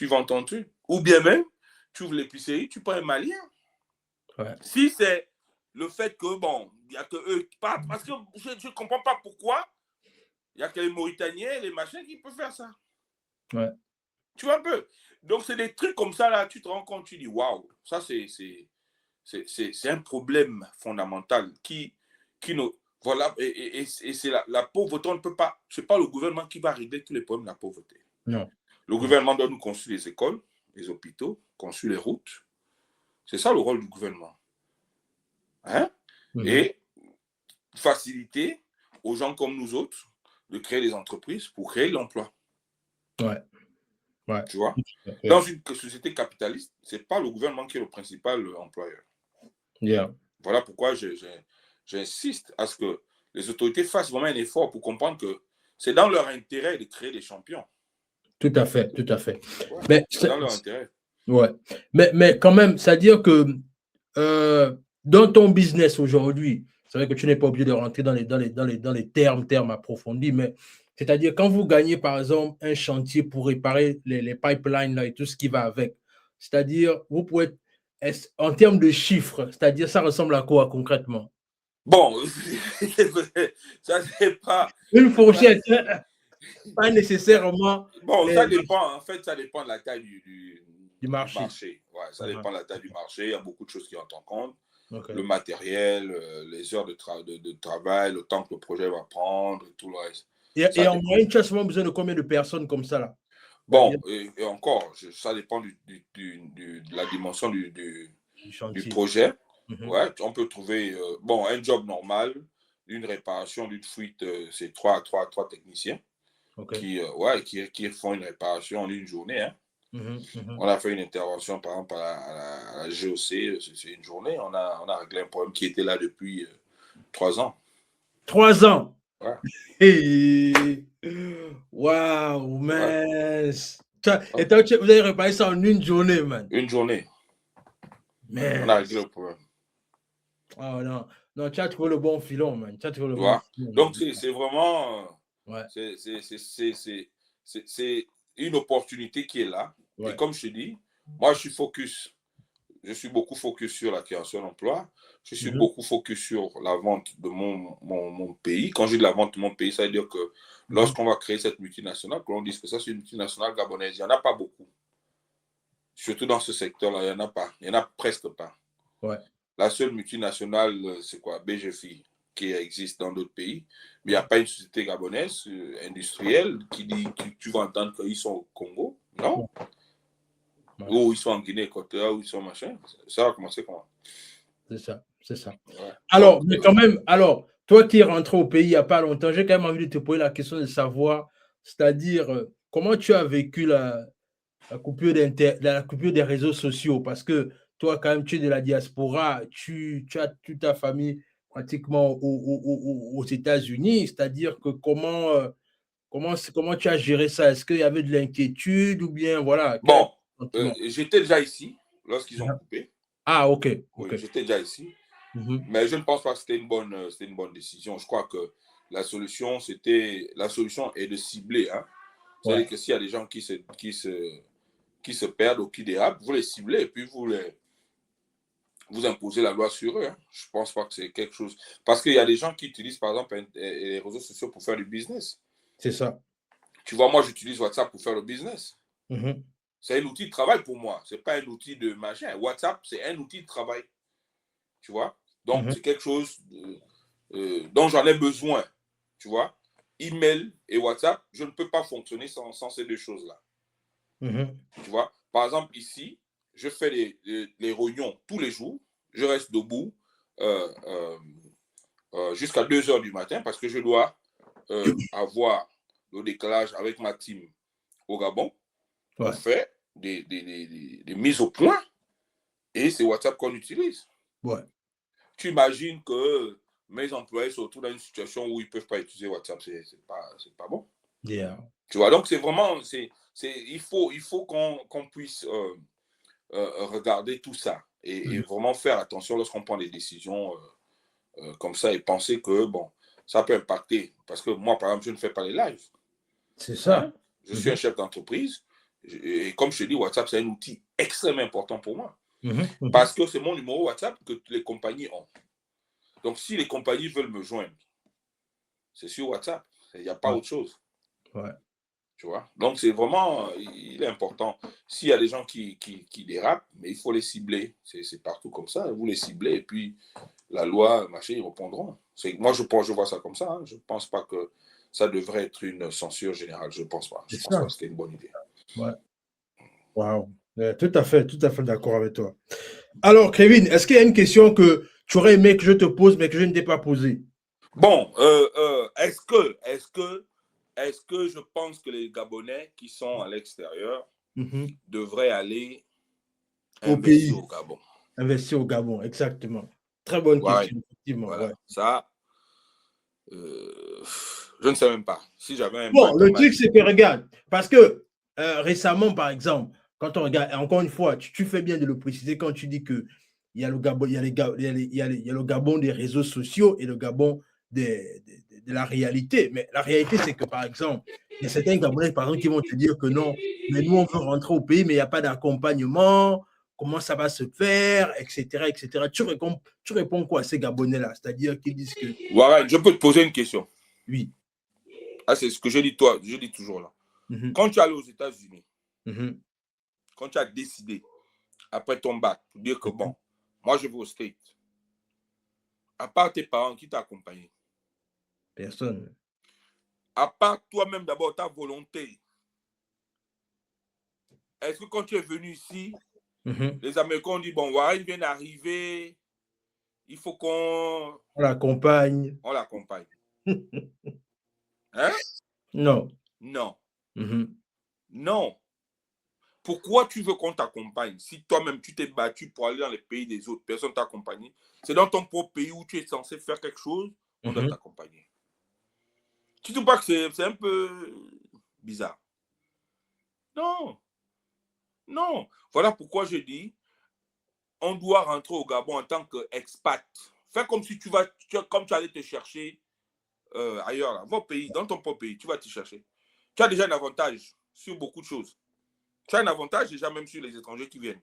vends ton truc. Ou bien même, tu ouvres l'épicerie, tu prends un Malien. Si c'est le fait que, bon, il n'y a que eux qui partent, parce que je ne comprends pas pourquoi il n'y a que les Mauritaniens, les machins qui peuvent faire ça. Tu vois un peu? Donc, c'est des trucs comme ça, là, tu te rends compte, tu dis, waouh, ça, c'est un problème fondamental qui nous. Voilà, et c'est la pauvreté, on ne peut pas. Ce n'est pas le gouvernement qui va régler tous les problèmes de la pauvreté. Non. Le gouvernement doit nous construire les écoles, les hôpitaux, construire les routes. C'est ça le rôle du gouvernement. Et faciliter aux gens comme nous autres de créer des entreprises pour créer l'emploi. Tu vois? Dans une société capitaliste, ce n'est pas le gouvernement qui est le principal employeur. Voilà pourquoi j'insiste à ce que les autorités fassent vraiment un effort pour comprendre que c'est dans leur intérêt de créer des champions. Tout à fait. Mais c'est dans leur intérêt. Mais quand même, c'est-à-dire que dans ton business aujourd'hui, c'est vrai que tu n'es pas obligé de rentrer dans les termes approfondis, mais c'est-à-dire quand vous gagnez par exemple un chantier pour réparer les pipelines là, et tout ce qui va avec, c'est-à-dire vous pouvez en termes de chiffres, c'est-à-dire ça ressemble à quoi concrètement? Bon, ça c'est pas une fourchette, pas nécessairement. Bon, ça dépend. En fait, ça dépend de la taille du marché. Ça dépend de la taille du marché. Il y a beaucoup de choses qui entrent en compte. Le matériel, les heures de travail, le temps que le projet va prendre, tout le reste. Et en moyenne, tu as souvent besoin de combien de personnes comme ça là? Bon, et encore, ça dépend de la dimension du projet. On peut trouver un job normal, une réparation d'une fuite, c'est trois techniciens qui font une réparation en une journée. On a fait une intervention, par exemple, à la GOC, c'est une journée. On a réglé un problème qui était là depuis 3 ans. 3 ans? Waouh, man! Et toi, vous avez réparé ça en une journée, man? Une journée. Man. On a réglé le problème. Oh non, tu as trouvé le bon filon, man. Tu as trouvé le bon filon. Donc, c'est vraiment... C'est une opportunité qui est là. Et comme je te dis, moi, je suis beaucoup focus sur la création d'emplois. Je suis beaucoup focus sur la vente de mon pays. Quand je dis la vente de mon pays, ça veut dire que lorsqu'on va créer cette multinationale, qu'on dise que ça, c'est une multinationale gabonaise, il n'y en a pas beaucoup. Surtout dans ce secteur-là, il n'y en a pas. Il n'y en a presque pas. La seule multinationale, c'est quoi? BGFI, qui existe dans d'autres pays. Mais il n'y a pas une société gabonaise industrielle qui dit tu vas entendre qu'ils sont au Congo. Non. Ou ils sont en Guinée équatoriale, ou ils sont machin. Ça va commencer comment? C'est ça. Alors, mais quand même, toi qui es rentré au pays il n'y a pas longtemps, j'ai quand même envie de te poser la question de savoir, c'est-à-dire, comment tu as vécu la coupure des réseaux sociaux? Parce que toi, quand même, tu es de la diaspora, tu as toute ta famille pratiquement aux États-Unis, c'est-à-dire que comment tu as géré ça? Est-ce qu'il y avait de l'inquiétude ou bien, voilà? Bon, j'étais déjà ici lorsqu'ils ont coupé. Ah, ok. Oui, j'étais déjà ici. Mais je ne pense pas que c'était une bonne décision. Je crois que la solution est de cibler. C'est-à-dire que s'il y a des gens qui se perdent ou qui dérapent, vous les ciblez et puis vous imposez la loi sur eux. Je ne pense pas que c'est quelque chose... Parce qu'il y a des gens qui utilisent, par exemple, les réseaux sociaux pour faire du business. C'est ça. Tu vois, moi, j'utilise WhatsApp pour faire le business. C'est un outil de travail pour moi. Ce n'est pas un outil de machin. WhatsApp, c'est un outil de travail. Tu vois? Donc, c'est quelque chose dont j'en ai besoin. Tu vois? Email et WhatsApp, je ne peux pas fonctionner sans ces deux choses-là. Tu vois? Par exemple, ici, je fais les réunions tous les jours. Je reste debout jusqu'à 2 heures du matin parce que je dois avoir le décalage avec ma team au Gabon. On fait des mises au point et c'est WhatsApp qu'on utilise. Tu imagines que mes employés se retrouvent dans une situation où ils ne peuvent pas utiliser WhatsApp, c'est pas bon. Tu vois, donc c'est vraiment, il faut qu'on puisse regarder tout ça et vraiment faire attention lorsqu'on prend des décisions comme ça et penser que, bon, ça peut impacter. Parce que moi, par exemple, je ne fais pas les lives. C'est ça. Hein? Je suis un chef d'entreprise et comme je te dis, WhatsApp, c'est un outil extrêmement important pour moi. Parce que c'est mon numéro WhatsApp que les compagnies ont. Donc, si les compagnies veulent me joindre, c'est sur WhatsApp. Il n'y a pas autre chose. Tu vois? Donc, c'est vraiment, il est important. S'il y a des gens qui dérapent, mais il faut les cibler. C'est partout comme ça. Vous les ciblez et puis la loi, machin, ils répondront. Moi, je vois ça comme ça. Hein. Je ne pense pas que ça devrait être une censure générale. Je ne pense pas. Je pense pas que c'était une bonne idée. Wow. Tout à fait d'accord avec toi. Alors, Kevin, est-ce qu'il y a une question que tu aurais aimé que je te pose, mais que je ne t'ai pas posée? Bon, est-ce que je pense que les Gabonais qui sont à l'extérieur devraient aller investir au Gabon? Investir au Gabon, exactement. Très bonne question, effectivement. Voilà. Ça, je ne sais même pas. Si j'avais un le truc, c'est que, regarde, parce que récemment, par exemple, quand on regarde, encore une fois, tu fais bien de le préciser quand tu dis que il y a le Gabon, il y a le Gabon des réseaux sociaux et le Gabon de la réalité. Mais la réalité, c'est que, par exemple, il y a certains Gabonais, par exemple, qui vont te dire que non, mais nous, on veut rentrer au pays, mais il n'y a pas d'accompagnement, comment ça va se faire, etc., etc. Tu réponds quoi à ces Gabonais-là? C'est-à-dire qu'ils disent que... Warren, je peux te poser une question. Oui. Ah, c'est ce que je dis toujours là. Quand tu es allé aux États-Unis, quand tu as décidé, après ton bac, pour dire que bon, moi je vais au States, à part tes parents qui t'ont accompagné, personne. À part toi-même d'abord, ta volonté, est-ce que quand tu es venu ici, les Américains ont dit, bon, Warren vient d'arriver, il faut qu'on... On l'accompagne. On l'accompagne. Hein? Non. Non. Non. Pourquoi tu veux qu'on t'accompagne? Si toi-même tu t'es battu pour aller dans les pays des autres, personne ne t'a accompagné. C'est dans ton propre pays où tu es censé faire quelque chose, on doit t'accompagner. Tu ne trouves pas que c'est un peu bizarre? Non. Non. Voilà pourquoi je dis, on doit rentrer au Gabon en tant qu'expat. Fais comme si comme tu allais te chercher ailleurs, là, dans ton propre pays, tu vas te chercher. Tu as déjà un avantage sur beaucoup de choses. Tu as un avantage déjà même sur les étrangers qui viennent.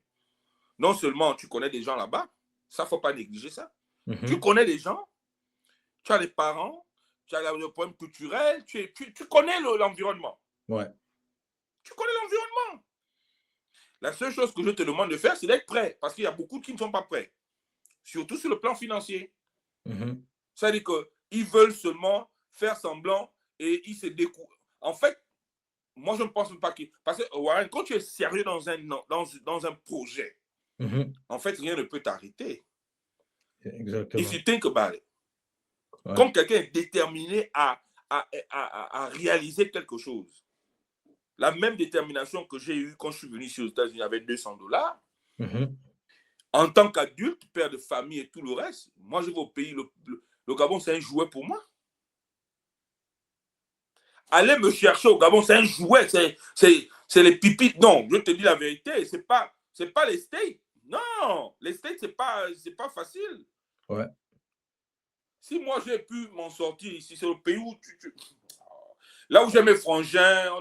Non seulement tu connais des gens là-bas, ça, il ne faut pas négliger ça. Tu connais des gens, tu as les parents, tu as le problème culturel, tu connais l'environnement. Tu connais l'environnement. La seule chose que je te demande de faire, c'est d'être prêt. Parce qu'il y a beaucoup qui ne sont pas prêts. Surtout sur le plan financier. C'est-à-dire qu'ils veulent seulement faire semblant et ils se découvrent. En fait, moi, je ne pense pas que... Parce que, Warren, quand tu es sérieux dans un projet, en fait, rien ne peut t'arrêter. Exactement. If you think about it. Comme quelqu'un est déterminé à réaliser quelque chose. La même détermination que j'ai eue quand je suis venu ici aux États-Unis avec $200. En tant qu'adulte, père de famille et tout le reste, moi, je vais au pays, le Gabon, c'est un jouet pour moi. Aller me chercher au Gabon, c'est un jouet, c'est les pipites. Non, je te dis la vérité, c'est pas les States. Non, les States, c'est pas facile. Si moi, j'ai pu m'en sortir ici, c'est le pays où là où j'ai mes frangins,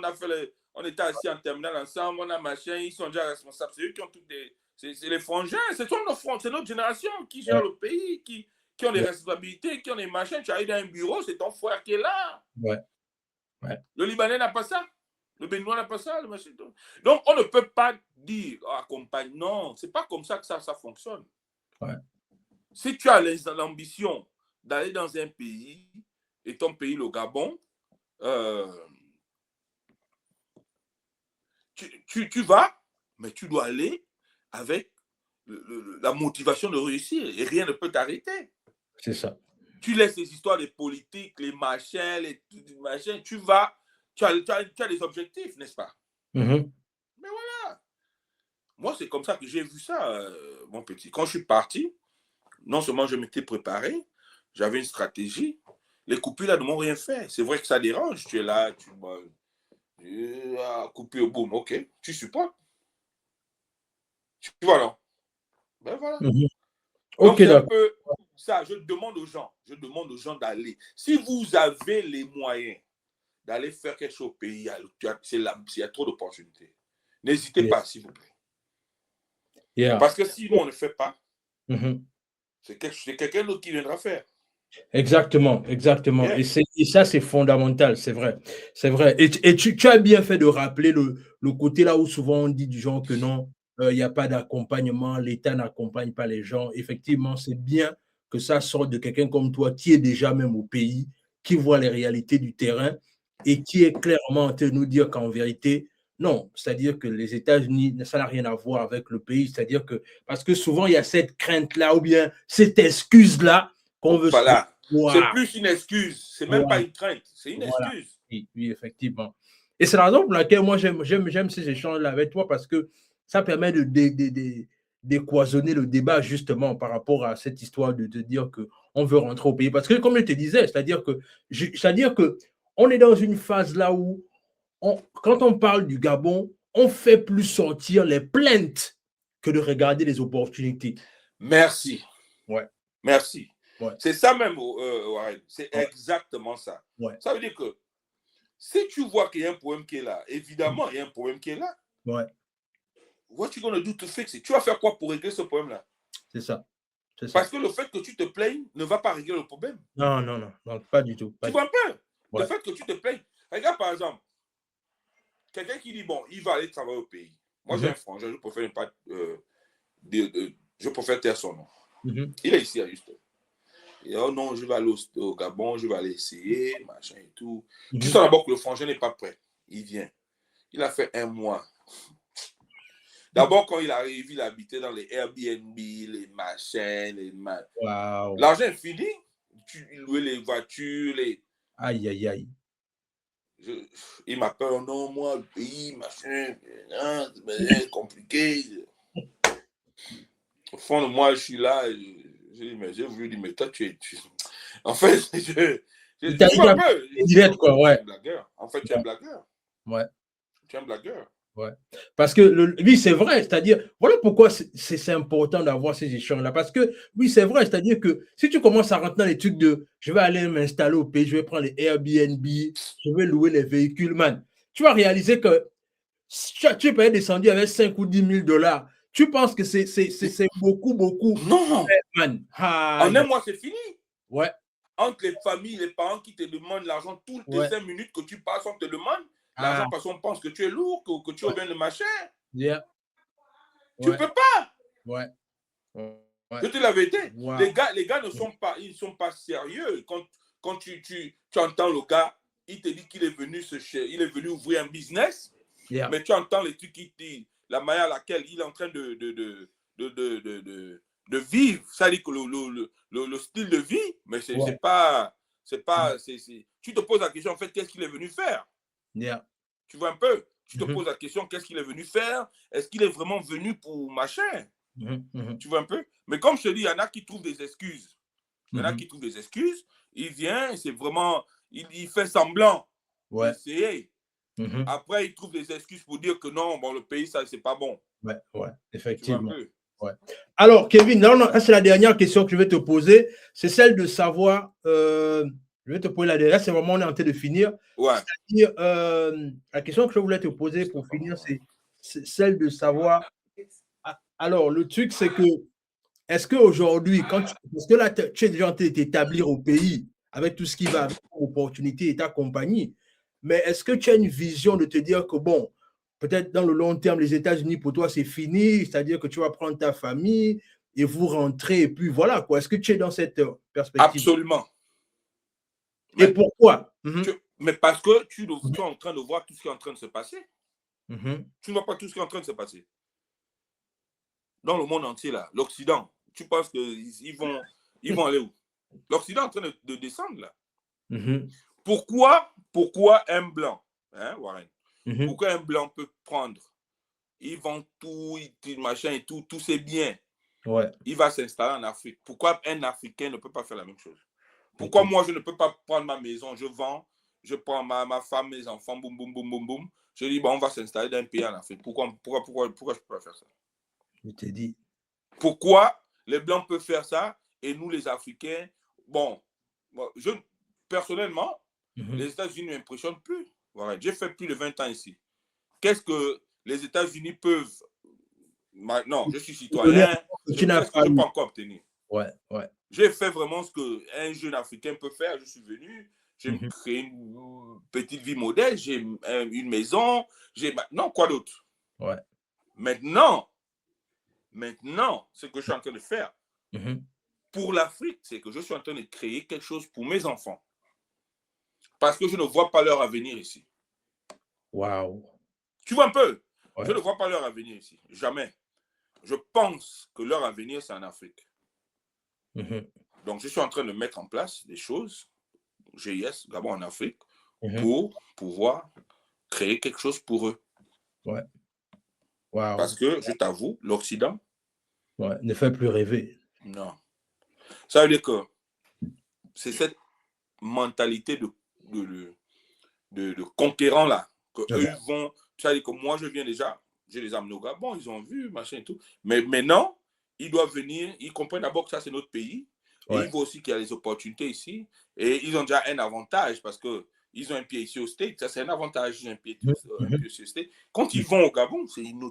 on était assis en terminale ensemble, on a machin, ils sont déjà responsables. C'est eux qui ont toutes des... C'est les frangins, c'est notre génération qui gère le pays, qui ont des responsabilités, qui ont des machins. Tu arrives dans un bureau, c'est ton frère qui est là. Le Libanais n'a pas ça. Le Béninois n'a pas ça. Donc, on ne peut pas dire accompagne. Non, c'est pas comme ça que ça fonctionne. Si tu as l'ambition d'aller dans un pays, et ton pays, le Gabon, tu vas, mais tu dois aller avec la motivation de réussir et rien ne peut t'arrêter. C'est ça. Tu laisses les histoires des politiques, les machins, tu as des objectifs, n'est-ce pas? Mm-hmm. Mais voilà. Moi, c'est comme ça que j'ai vu ça, mon petit. Quand je suis parti, non seulement je m'étais préparé, j'avais une stratégie. Les coupures là ne m'ont rien fait. C'est vrai que ça dérange. Tu es là, tu coupure, boum, ok. Tu supportes. Tu vois, non? Ben voilà. Mm-hmm. Donc, Ok, c'est un d'accord. peu ça. Je demande aux gens d'aller. Si vous avez les moyens d'aller faire quelque chose au pays, il y a trop d'opportunités. N'hésitez pas, s'il vous plaît. Yeah. Parce que si nous, on ne fait pas, Mm-hmm. c'est quelqu'un d'autre qui viendra faire. Exactement, exactement. Yeah. Et ça, c'est fondamental, c'est vrai. C'est vrai. Et tu as bien fait de rappeler le côté là où souvent on dit du genre que non, il n'y a pas d'accompagnement, l'État n'accompagne pas les gens. Effectivement, c'est bien que ça sorte de quelqu'un comme toi qui est déjà même au pays, qui voit les réalités du terrain et qui est clairement en train de nous dire qu'en vérité, non, c'est-à-dire que les États-Unis, ça n'a rien à voir avec le pays. C'est-à-dire que, parce que souvent, il y a cette crainte-là ou bien cette excuse-là qu'on veut. Voilà. Wow. C'est plus une excuse. C'est même pas une crainte. C'est une excuse. Oui, effectivement. Et c'est la raison pour laquelle moi, j'aime ces échanges-là avec toi parce que ça permet de décloisonner le débat justement par rapport à cette histoire de dire qu'on veut rentrer au pays. Parce que comme je te disais, c'est-à-dire que on est dans une phase là où, quand on parle du Gabon, on fait plus sortir les plaintes que de regarder les opportunités. Merci. Ouais. Merci. Ouais. C'est ça même, Warren. C'est exactement ça. Ouais. Ça veut dire que si tu vois qu'il y a un problème qui est là, évidemment, il y a un problème qui est là. Ouais. What you gonna do to fix it? Tu vas faire quoi pour régler ce problème-là? C'est ça. Parce que le fait que tu te plaignes ne va pas régler le problème. Non, pas du tout. Tu vois un peu? Ouais. Le fait que tu te plaignes. Regarde par exemple, quelqu'un qui dit, bon, il va aller travailler au pays. Moi, j'ai un frangin, je préfère taire son nom. Il est ici à Houston. Et oh non, je vais aller au Gabon, je vais aller essayer, machin et tout. Tu sens d'abord que le frangin n'est pas prêt. Il vient. Il a fait 1 mois. D'abord, quand il arrive, il habitait dans les Airbnb, les machins, Wow. L'argent est fini. Tu louais les voitures, Aïe, aïe, aïe. Il m'appelle, oh non, moi, le pays, machin, c'est compliqué. Au fond de moi, je suis là, j'ai voulu dire, mais toi, tu En fait, je vois un peu. Direct, quoi, ouais. En fait, tu es un blagueur. Ouais. Tu es un blagueur. Ouais. Parce que, oui, c'est vrai, c'est-à-dire, voilà pourquoi c'est important d'avoir ces échanges-là. Parce que, oui, c'est vrai, c'est-à-dire que si tu commences à rentrer dans les trucs de je vais aller m'installer au pays, je vais prendre les Airbnb, je vais louer les véhicules, man, tu vas réaliser que tu peux être descendu avec 5 ou 10 000 $. Tu penses que c'est beaucoup, beaucoup. Non! Man. En 1 mois, c'est fini. Ouais. Entre les familles, les parents qui te demandent l'argent toutes les 5 minutes que tu passes, on te demande l'argent parce qu'on pense que tu es lourd, que tu as bien le machin. Yeah. Tu peux pas. Ouais. Je te l'avais dit. Wow. Les gars ne sont pas, ils sont pas sérieux. Quand tu entends le gars, il te dit qu'il est venu il est venu ouvrir un business, mais tu entends les trucs qu'il dit, la manière à laquelle il est en train de vivre, ça dit que le style de vie, mais c'est pas, tu te poses la question en fait, qu'est-ce qu'il est venu faire? Tu vois un peu? Tu te poses la question, qu'est-ce qu'il est venu faire? Est-ce qu'il est vraiment venu pour machin? Tu vois un peu? Mais comme je te dis, il y en a qui trouvent des excuses. Il vient, c'est vraiment, il fait semblant d'essayer. Après, il trouve des excuses pour dire que non, bon, le pays, ça, c'est pas bon. Ouais, effectivement. Tu vois un peu? Alors, Kevin, c'est la dernière question que je vais te poser. C'est celle de savoir, je vais te poser la dernière, c'est vraiment, on est en train de finir. Ouais. C'est-à-dire, la question que je voulais te poser pour finir, c'est celle de savoir. Alors, le truc, c'est que, est-ce qu'aujourd'hui, parce que là, tu es déjà en train de t'établir au pays avec tout ce qui va avec l'opportunité et ta compagnie, mais est-ce que tu as une vision de te dire que, bon, peut-être dans le long terme, les États-Unis, pour toi, c'est fini, c'est-à-dire que tu vas prendre ta famille et vous rentrez, et puis voilà, quoi. Est-ce que tu es dans cette perspective? Absolument. Et pourquoi? Mais parce que tu es en train de voir tout ce qui est en train de se passer. Tu ne vois pas tout ce qui est en train de se passer. dans le monde entier, là, l'Occident, tu penses qu'ils vont aller où? L'Occident est en train de descendre, là. Pourquoi un blanc, hein, Warren? Pourquoi un blanc peut prendre, ils vont tout, machin et tout, tous ses biens. Ouais. Il va s'installer en Afrique. Pourquoi un Africain ne peut pas faire la même chose? Pourquoi moi, je ne peux pas prendre ma maison, je vends, je prends ma femme, mes enfants, boum, boum, boum, boum, boum. Je dis, bon, on va s'installer dans un pays en Afrique. Pourquoi je ne peux pas faire ça? Je t'ai dit. Pourquoi les Blancs peuvent faire ça et nous, les Africains, bon, personnellement, les États-Unis ne m'impressionnent plus. Voilà, j'ai fait plus de 20 ans ici. Qu'est-ce que les États-Unis peuvent... Non, je suis citoyen. Qu'est-ce que je peux encore obtenir? Ouais, ouais. J'ai fait vraiment ce qu'un jeune Africain peut faire. Je suis venu, j'ai créé une petite vie modèle, j'ai une maison, non, quoi d'autre? Ouais. Maintenant, ce que je suis en train de faire pour l'Afrique, c'est que je suis en train de créer quelque chose pour mes enfants. Parce que je ne vois pas leur avenir ici. Waouh. Tu vois un peu? Ouais. Je ne vois pas leur avenir ici. Jamais. Je pense que leur avenir, c'est en Afrique. Donc, je suis en train de mettre en place des choses, GIS, Gabon en Afrique, pour pouvoir créer quelque chose pour eux. Ouais. Wow. Parce que, je t'avoue, l'Occident ne fait plus rêver. Non. Ça veut dire que c'est cette mentalité de conquérant-là, que eux vont... Ça veut dire que moi, je viens déjà, j'ai les amenés au Gabon, ils ont vu, machin et tout. Mais maintenant, ils doivent venir, ils comprennent d'abord que ça, c'est notre pays. Et ils voient aussi qu'il y a des opportunités ici. Et ils ont déjà un avantage parce qu'ils ont un pied ici au States. Ça, c'est un avantage, un pied ici au States. Quand ils vont au Gabon, c'est un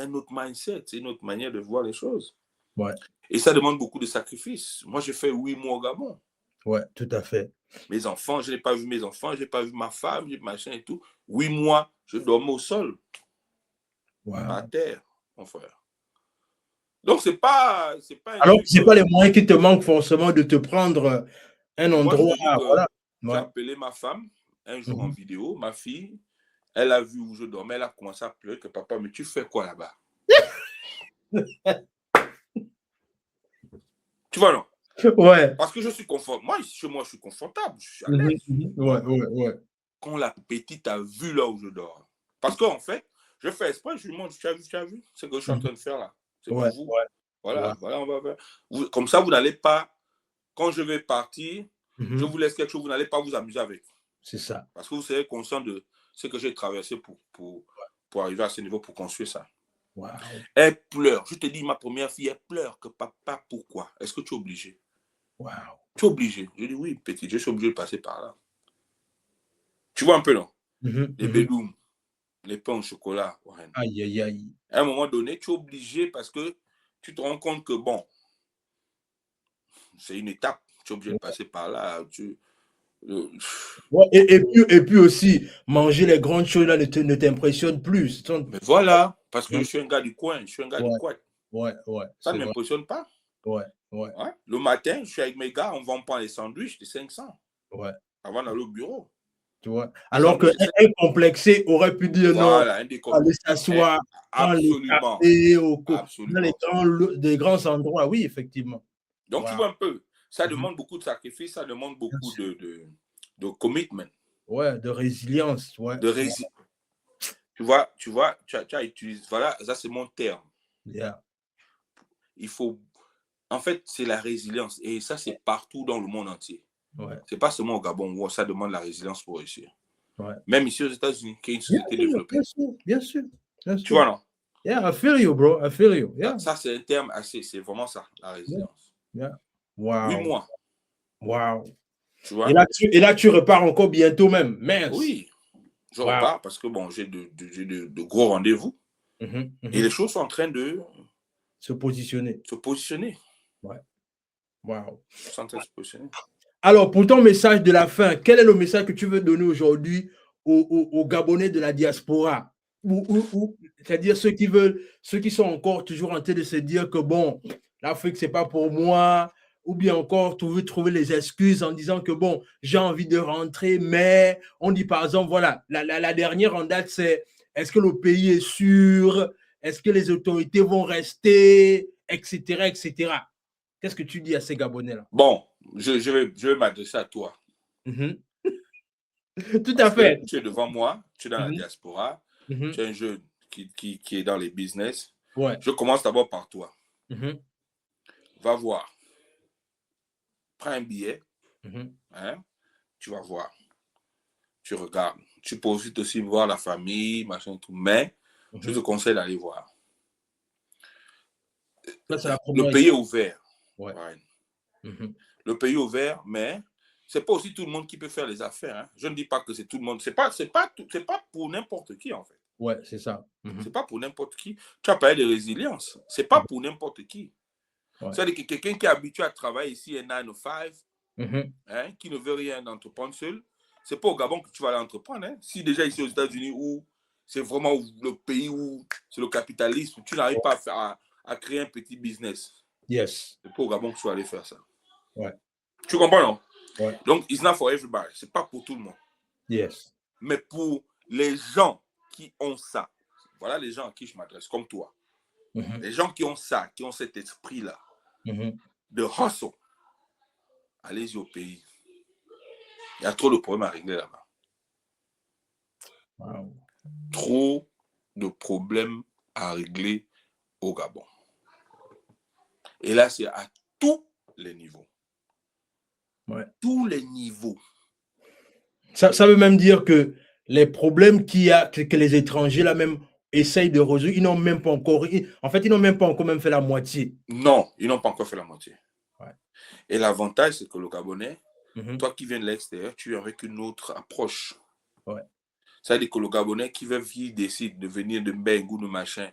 autre mindset, c'est une autre manière de voir les choses. Ouais. Et ça demande beaucoup de sacrifices. Moi, j'ai fait 8 mois au Gabon. Ouais, tout à fait. Mes enfants, je n'ai pas vu mes enfants, je n'ai pas vu ma femme, machin et tout. 8 mois, je dormais au sol. À terre, mon frère. Donc, c'est pas alors, ce n'est pas les moyens qui te manquent forcément de te prendre un endroit. Voilà. J'ai appelé ma femme un jour en vidéo, ma fille, elle a vu où je dormais, elle a commencé à pleurer que papa, mais tu fais quoi là-bas? Tu vois, non? Ouais. Parce que je suis confortable. Moi, chez moi, je suis confortable. Je suis à l'aise. Ouais. Quand la petite a vu là où je dors. Parce qu'en fait, je fais exprès, je lui montre, tu as vu ce que je suis en train de faire là. C'est pour vous. Voilà, on va faire. Comme ça, vous n'allez pas, quand je vais partir, je vous laisse quelque chose, vous n'allez pas vous amuser avec. C'est ça. Parce que vous serez conscient de ce que j'ai traversé pour arriver à ce niveau, pour construire ça. Wow. Elle pleure. Je te dis, ma première fille, elle pleure. Que papa, pourquoi? Est-ce que tu es obligé? Wow. Tu es obligé? Je dis, oui, petit, je suis obligé de passer par là. Tu vois un peu, non? Les bédoums, les pains au chocolat. Aïe, aïe, aïe. À un moment donné, tu es obligé parce que tu te rends compte que, bon, c'est une étape. Tu es obligé de passer par là. Et puis aussi, manger les grandes choses là ne t'impressionne plus. Mais voilà, parce que je suis un gars du coin, je suis un gars du coin. Ouais. Ça ne m'impressionne pas. Ouais. Le matin, je suis avec mes gars, on va prendre les sandwichs de 500. Ouais. Avant d'aller au bureau. Tu vois. Alors qu'un complexé aurait pu dire voilà, non, aller s'asseoir dans les cafés, dans des grands endroits. Oui, effectivement. Donc, tu vois un peu, ça demande beaucoup de sacrifices, ça demande beaucoup de commitment. Ouais, de résilience. Ouais. De résilience. Tu vois, tu as utilisé, voilà, ça c'est mon terme. Yeah. Il faut, en fait, c'est la résilience. Et ça, c'est partout dans le monde entier. Ouais. C'est pas seulement au Gabon où ça demande la résilience pour réussir. Ouais. Même ici aux États-Unis, qui est une société développée. Bien sûr. Tu vois, non? Yeah, I feel you, bro. I feel you. Yeah. Ça, c'est un terme assez, c'est vraiment ça, la résilience. Yeah. Wow. 8 mois. Wow. Tu vois? Et là, tu repars encore bientôt même. Merci. Oui. Je repars parce que bon, j'ai de gros rendez-vous. Et les choses sont en train de se positionner. Ouais. Wow. Ils sont en train de se positionner. Alors, pour ton message de la fin, quel est le message que tu veux donner aujourd'hui aux Gabonais de la diaspora? C'est-à-dire ceux qui sont encore toujours en train de se dire que bon, l'Afrique, c'est pas pour moi, ou bien encore trouver les excuses en disant que bon, j'ai envie de rentrer, mais on dit par exemple, voilà, la dernière en date, c'est est-ce que le pays est sûr? Est-ce que les autorités vont rester, etc., etc. Qu'est-ce que tu dis à ces Gabonais-là? Bon, je vais m'adresser à toi. Tout à fait. Tu es devant moi, tu es dans la diaspora, tu es un jeune qui est dans les business. Ouais. Je commence d'abord par toi. Va voir. Prends un billet. Hein, tu vas voir. Tu regardes. Tu peux aussi voir la famille, machin, tout. Mais je te conseille d'aller voir. Ça, le pays est ouvert. Ouais. Le pays est ouvert, mais c'est pas aussi tout le monde qui peut faire les affaires. Hein. Je ne dis pas que c'est tout le monde. C'est pas pour n'importe qui, en fait. Ouais, c'est ça. C'est pas pour n'importe qui. Tu as parlé de résilience. C'est pas pour n'importe qui. Ouais. C'est-à-dire que quelqu'un qui est habitué à travailler ici, un 9 to 5, hein, qui ne veut rien d'entreprendre seul, c'est pas au Gabon que tu vas aller entreprendre. Hein. Si déjà ici aux États-Unis, où c'est vraiment le pays où c'est le capitalisme, tu n'arrives pas à créer un petit business. Yes. C'est pas au Gabon que tu vas aller faire ça. Ouais. Tu comprends, non? Ouais. Donc, it's not for everybody. C'est pas pour tout le monde. Yes. Mais pour les gens qui ont ça, voilà les gens à qui je m'adresse, comme toi. Les gens qui ont ça, qui ont cet esprit-là, de hustle, allez-y au pays. Il y a trop de problèmes à régler là-bas. Wow. Trop de problèmes à régler au Gabon. Et là, c'est à tous les niveaux. Ouais. Tous les niveaux. Ça veut même dire que les problèmes que les étrangers là même essayent de résoudre, ils n'ont même pas encore, en fait, ils n'ont même pas encore même fait la moitié. Non, ils n'ont pas encore fait la moitié. Ouais. Et l'avantage, c'est que le Gabonais, toi qui viens de l'extérieur, tu viens avec une autre approche. Ouais. C'est-à-dire que le Gabonais qui décide de venir de Mbeng ou de machin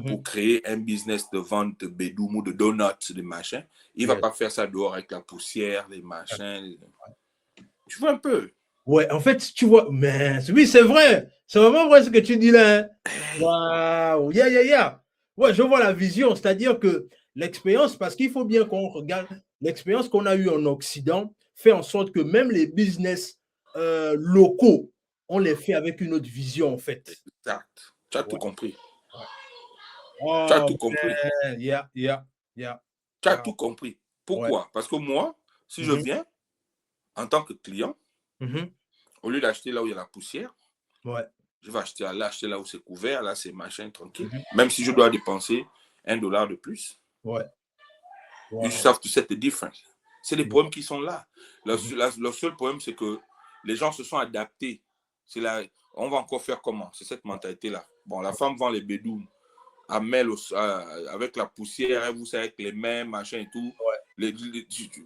pour créer un business de vente de bédoum ou de donuts, de machin, il ne va pas faire ça dehors avec la poussière, les machins. Tu vois un peu? Ouais, en fait, tu vois, mais oui, c'est vrai. C'est vraiment vrai ce que tu dis là. Waouh, Ouais, je vois la vision. C'est-à-dire que l'expérience, parce qu'il faut bien qu'on regarde, l'expérience qu'on a eue en Occident fait en sorte que même les business locaux, on les fait avec une autre vision, en fait. Exact. Tu as tout compris. Ouais. Oh, tu as tout compris. Tu as tout compris. Pourquoi? Parce que moi, si je viens en tant que client, au lieu d'acheter là où il y a la poussière, je vais acheter là où c'est couvert, là c'est machin tranquille. Même si je dois dépenser $1 de plus. You just have to set the difference. C'est les problèmes qui sont là. Le seul problème, c'est que les gens se sont adaptés. On va encore faire comment? C'est cette mentalité-là. Bon, la femme vend les bédounes avec la poussière, vous savez, avec les mains, machin et tout.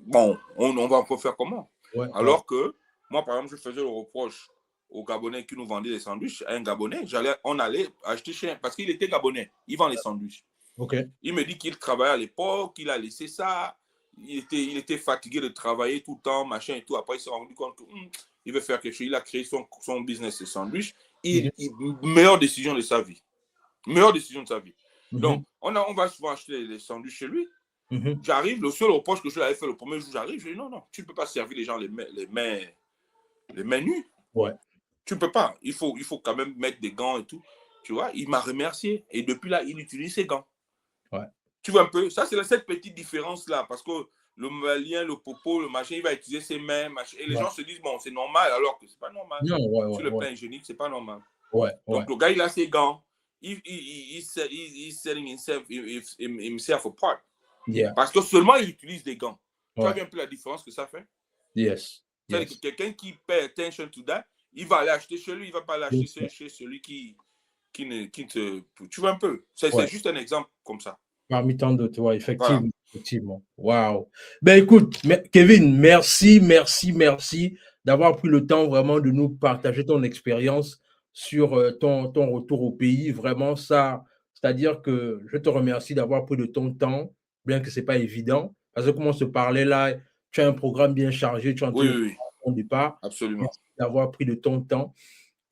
Bon, on va encore faire comment? Alors que, moi, par exemple, je faisais le reproche aux Gabonais qui nous vendaient les sandwichs. Un Gabonais, on allait acheter chez parce qu'il était Gabonais. Il vend les sandwichs. Il me dit qu'il travaillait à l'époque, il a laissé ça. Il était fatigué de travailler tout le temps, machin et tout. Après, il s'est rendu compte qu'il veut faire quelque chose. Il a créé son business de sandwich. Meilleure décision de sa vie. Meilleure décision de sa vie. Donc, on va souvent acheter les sandwichs chez lui. J'arrive, le seul reproche que je lui avais fait le premier jour, j'arrive, je lui dis non, tu ne peux pas servir les gens les mains nues. Tu ne peux pas. Il faut quand même mettre des gants et tout. Tu vois, il m'a remercié. Et depuis là, il utilise ses gants. Tu vois un peu, ça c'est cette petite différence-là, parce que le Malien, le Popo, le machin, il va utiliser ses mains, machin, et les gens se disent, bon, c'est normal, alors que c'est pas normal. Sur le plan hygiénique, c'est pas normal. Donc le gars, il a ses gants, he's setting himself apart. Parce que seulement il utilise des gants. Tu vois un peu la différence que ça fait? C'est-à-dire que quelqu'un qui paie attention to that, il va aller acheter chez lui, il ne va pas l'acheter chez celui qui ne te... Tu vois un peu? C'est juste un exemple comme ça. Parmi tant d'autres, effectivement. Waouh. Ben écoute, Kevin, merci d'avoir pris le temps vraiment de nous partager ton expérience sur ton retour au pays. Vraiment, ça, c'est-à-dire que je te remercie d'avoir pris de ton temps, bien que ce n'est pas évident. Parce que comme on se parlait là, tu as un programme bien chargé, tu as au départ. Absolument. Merci d'avoir pris de ton temps.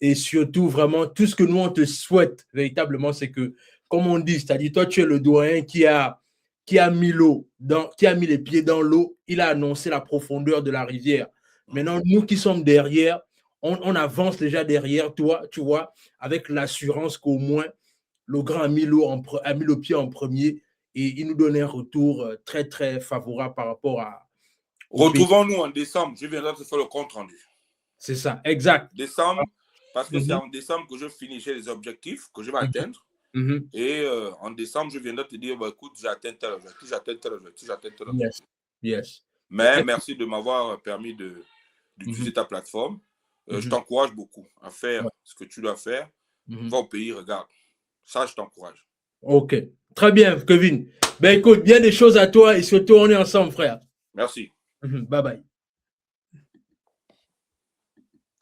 Et surtout, vraiment, tout ce que nous, on te souhaite véritablement, c'est que, comme on dit, c'est-à-dire, toi, tu es le doyen qui a mis les pieds dans l'eau, il a annoncé la profondeur de la rivière. Maintenant, nous qui sommes derrière, on avance déjà derrière toi, tu vois, avec l'assurance qu'au moins, le grand a mis le pied en premier et il nous donne un retour très, très favorable par rapport à... Retrouvons-nous en décembre. Je viendrai te faire le compte rendu. C'est ça, exact. Décembre, parce que c'est en décembre que je finisserai les objectifs que je vais atteindre. Et en décembre, je viendrai te dire, bah, écoute, j'ai atteint tel objectif, j'ai atteint tel objectif, j'ai atteint tel objectif. Yes. Mais merci de m'avoir permis d'utiliser ta plateforme. Je t'encourage beaucoup à faire ce que tu dois faire. Va au pays, regarde. Ça, je t'encourage. Ok. Très bien, Kevin. Ben écoute, bien des choses à toi et surtout, on est ensemble, frère. Merci. Bye bye.